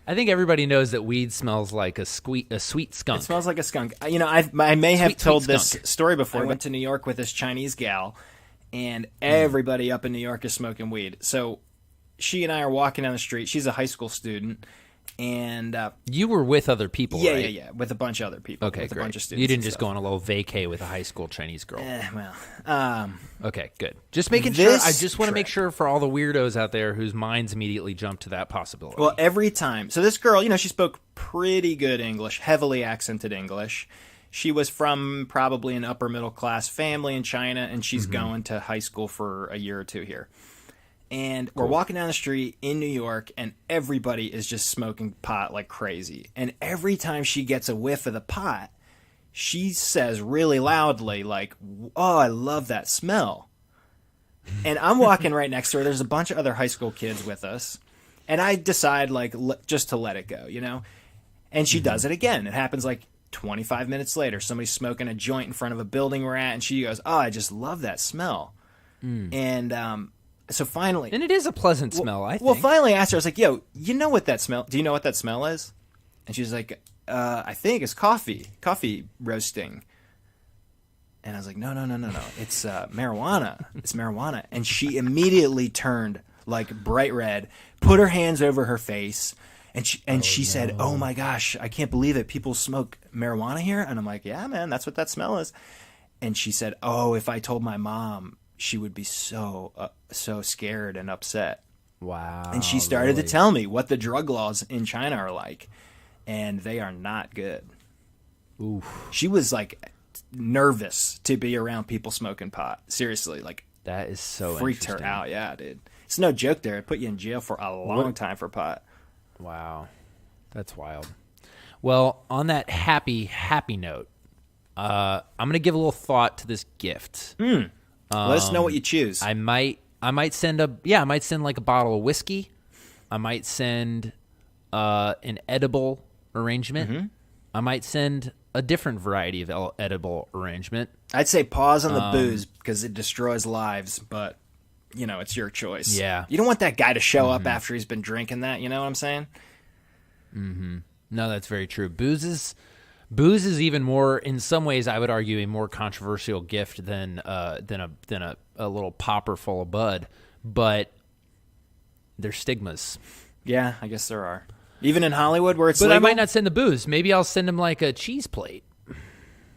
[SPEAKER 1] I think everybody knows that weed smells like a sweet skunk.
[SPEAKER 2] It smells like a skunk. You know, I may have told this
[SPEAKER 1] skunk.
[SPEAKER 2] story before. I went to New York with this Chinese gal, and everybody up in New York is smoking weed. So she and I are walking down the street. She's a high school student. And
[SPEAKER 1] you were with other people, right?
[SPEAKER 2] Yeah, with a bunch of other people.
[SPEAKER 1] Okay,
[SPEAKER 2] with
[SPEAKER 1] great.
[SPEAKER 2] A bunch of students.
[SPEAKER 1] You didn't just go on a little vacay with a high school Chinese girl.
[SPEAKER 2] Well,
[SPEAKER 1] okay, good. Just making sure. I just want to make sure for all the weirdos out there whose minds immediately jump to that possibility.
[SPEAKER 2] Well, every time. So this girl, you know, she spoke pretty good English, heavily accented English. She was from probably an upper middle class family in China, and she's going to high school for a year or two here. And we're walking down the street in New York, and everybody is just smoking pot like crazy. And every time she gets a whiff of the pot, she says really loudly, like, "Oh, I love that smell." And I'm walking right next to her. There's a bunch of other high school kids with us. And I decide, like, just to let it go, you know? And she does it again. It happens like 25 minutes later. Somebody's smoking a joint in front of a building we're at, and she goes, "Oh, I just love that smell." And, so finally...
[SPEAKER 1] And it is a pleasant smell, I think.
[SPEAKER 2] Well, finally I asked her, I was like, "Yo, you know what that smell... Do you know what that smell is?" And she's like, I think it's coffee roasting. And I was like, no. It's marijuana. It's marijuana. And she immediately turned like bright red, put her hands over her face, and she said, "Oh my gosh, I can't believe it. People smoke marijuana here?" And I'm like, "Yeah, man, that's what that smell is." And she said, "Oh, if I told my mom, she would be so scared and upset."
[SPEAKER 1] Wow.
[SPEAKER 2] And she started to tell me what the drug laws in China are like, and they are not good.
[SPEAKER 1] Oof.
[SPEAKER 2] She was like nervous to be around people smoking pot. Seriously, like
[SPEAKER 1] that is so
[SPEAKER 2] freaked her out. Yeah, dude. It's no joke there. It put you in jail for a long time for pot.
[SPEAKER 1] Wow. That's wild. Well, on that happy note, I'm going to give a little thought to this gift.
[SPEAKER 2] Let us know what you choose.
[SPEAKER 1] I might send like a bottle of whiskey. I might send an edible arrangement.
[SPEAKER 2] Mm-hmm.
[SPEAKER 1] I might send a different variety of edible arrangement.
[SPEAKER 2] I'd say pause on the booze because it destroys lives, but you know, it's your choice.
[SPEAKER 1] Yeah.
[SPEAKER 2] You don't want that guy to show up after he's been drinking that, you know what I'm saying?
[SPEAKER 1] Mm-hmm. No, that's very true. Booze is even more, in some ways, I would argue, a more controversial gift than a little popper full of bud. But there's stigmas.
[SPEAKER 2] Yeah, I guess there are. Even in Hollywood, where it's
[SPEAKER 1] But
[SPEAKER 2] legal?
[SPEAKER 1] I might not send the booze. Maybe I'll send him like a cheese plate.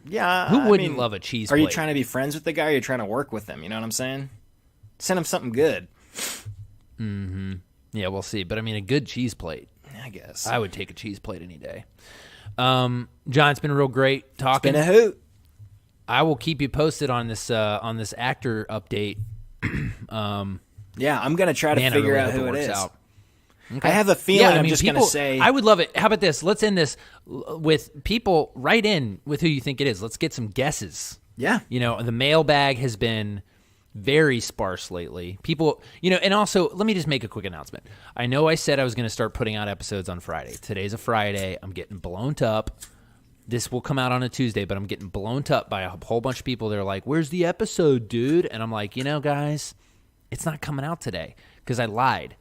[SPEAKER 2] Yeah,
[SPEAKER 1] Who wouldn't love a cheese plate?
[SPEAKER 2] Are you trying to be friends with the guy, or are you trying to work with him? You know what I'm saying? Send him something good.
[SPEAKER 1] Mm-hmm. Yeah, we'll see. But I mean, a good cheese plate.
[SPEAKER 2] I guess
[SPEAKER 1] I would take a cheese plate any day. John, it's been real great talking.
[SPEAKER 2] It's been a hoot.
[SPEAKER 1] I will keep you posted on this actor update.
[SPEAKER 2] Yeah, I'm gonna try to figure out who it is.
[SPEAKER 1] Okay.
[SPEAKER 2] I have a feeling I'm just going to say...
[SPEAKER 1] I would love it. How about this? Let's end this with people write in with who you think it is. Let's get some guesses.
[SPEAKER 2] Yeah.
[SPEAKER 1] You know, the mailbag has been very sparse lately. People, you know, and also, let me just make a quick announcement. I know I said I was going to start putting out episodes on Friday. Today's a Friday. I'm getting blown up. This will come out on a Tuesday, but I'm getting blown up by a whole bunch of people. They're like, "Where's the episode, dude?" And I'm like, you know, guys, it's not coming out today because I lied.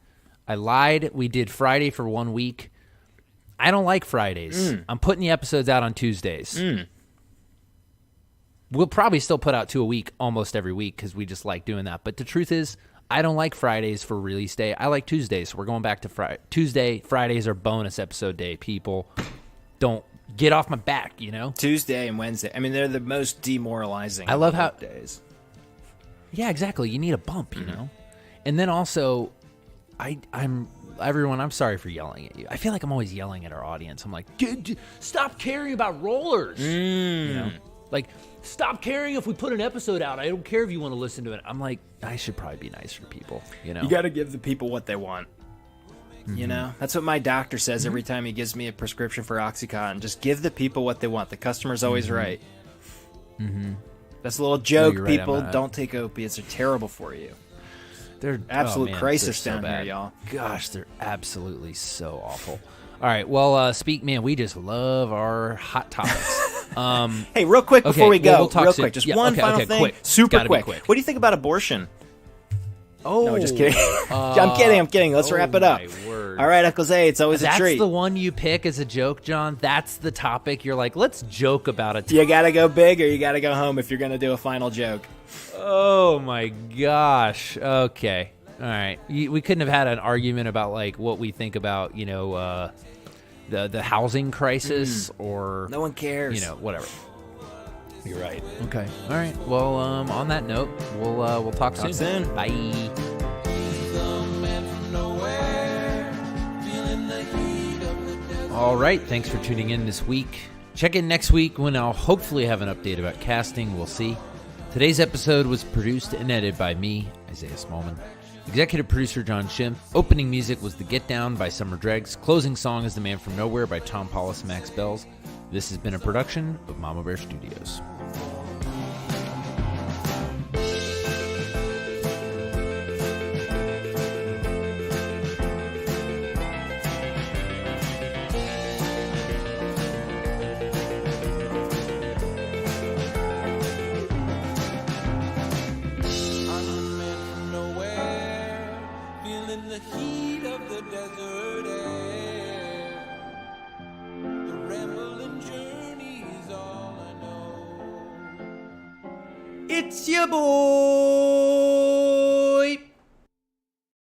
[SPEAKER 1] We did Friday for 1 week. I don't like Fridays. I'm putting the episodes out on Tuesdays. We'll probably still put out 2 a week almost every week because we just like doing that. But the truth is, I don't like Fridays for release day. I like Tuesdays. So we're going back to Tuesday. Fridays are bonus episode day, people. Don't get off my back, you know?
[SPEAKER 2] Tuesday and Wednesday. I mean, they're the most demoralizing.
[SPEAKER 1] I love how
[SPEAKER 2] days.
[SPEAKER 1] Yeah, exactly. You need a bump, you know? And then also, I'm sorry for yelling at you. I feel like I'm always yelling at our audience. I'm like, stop caring about rollers. You know? Like, stop caring if we put an episode out. I don't care if you want to listen to it. I'm like, I should probably be nicer to people, you know?
[SPEAKER 2] You got to give the people what they want. You know? That's what my doctor says every time he gives me a prescription for OxyContin. Just give the people what they want. The customer's always right. That's a little joke,
[SPEAKER 1] right,
[SPEAKER 2] people. Don't take opiates. They're terrible for you.
[SPEAKER 1] They're
[SPEAKER 2] absolute crisis
[SPEAKER 1] they're so
[SPEAKER 2] down here,
[SPEAKER 1] bad.
[SPEAKER 2] y'all.
[SPEAKER 1] Gosh, they're absolutely so awful. All right, well, we just love our hot topics.
[SPEAKER 2] Hey, real quick before we go,
[SPEAKER 1] we'll talk
[SPEAKER 2] real
[SPEAKER 1] soon.
[SPEAKER 2] quick, just
[SPEAKER 1] Yeah,
[SPEAKER 2] one final thing,
[SPEAKER 1] quick.
[SPEAKER 2] super
[SPEAKER 1] Gotta be
[SPEAKER 2] quick. What do you think about abortion?
[SPEAKER 1] Oh,
[SPEAKER 2] No, just kidding. I'm kidding. Let's wrap it up.
[SPEAKER 1] My word.
[SPEAKER 2] All right, Uncle Zay, it's always a treat.
[SPEAKER 1] That's the one you pick as a joke, John. That's the topic. You're like, let's joke about it.
[SPEAKER 2] You got to go big or you got to go home if you're going to do a final joke.
[SPEAKER 1] Oh my gosh. Okay. All right. We couldn't have had an argument about like what we think about, you know, the housing crisis or
[SPEAKER 2] No one cares.
[SPEAKER 1] you know, whatever.
[SPEAKER 2] You're right.
[SPEAKER 1] Okay. All right. Well, on that note, we'll talk soon. Bye. All right. Thanks for tuning in this week. Check in next week when I'll hopefully have an update about casting. We'll see. Today's episode was produced and edited by me, Isaiah Smallman. Executive producer John Shim. Opening music was The Get Down by Summer Dregs. Closing song is The Man From Nowhere by Tom Paulus and Max Bells. This has been a production of Mama Bear Studios.
[SPEAKER 3] The heat of the desert air, the rambling journey is all I know.
[SPEAKER 2] It's your boy.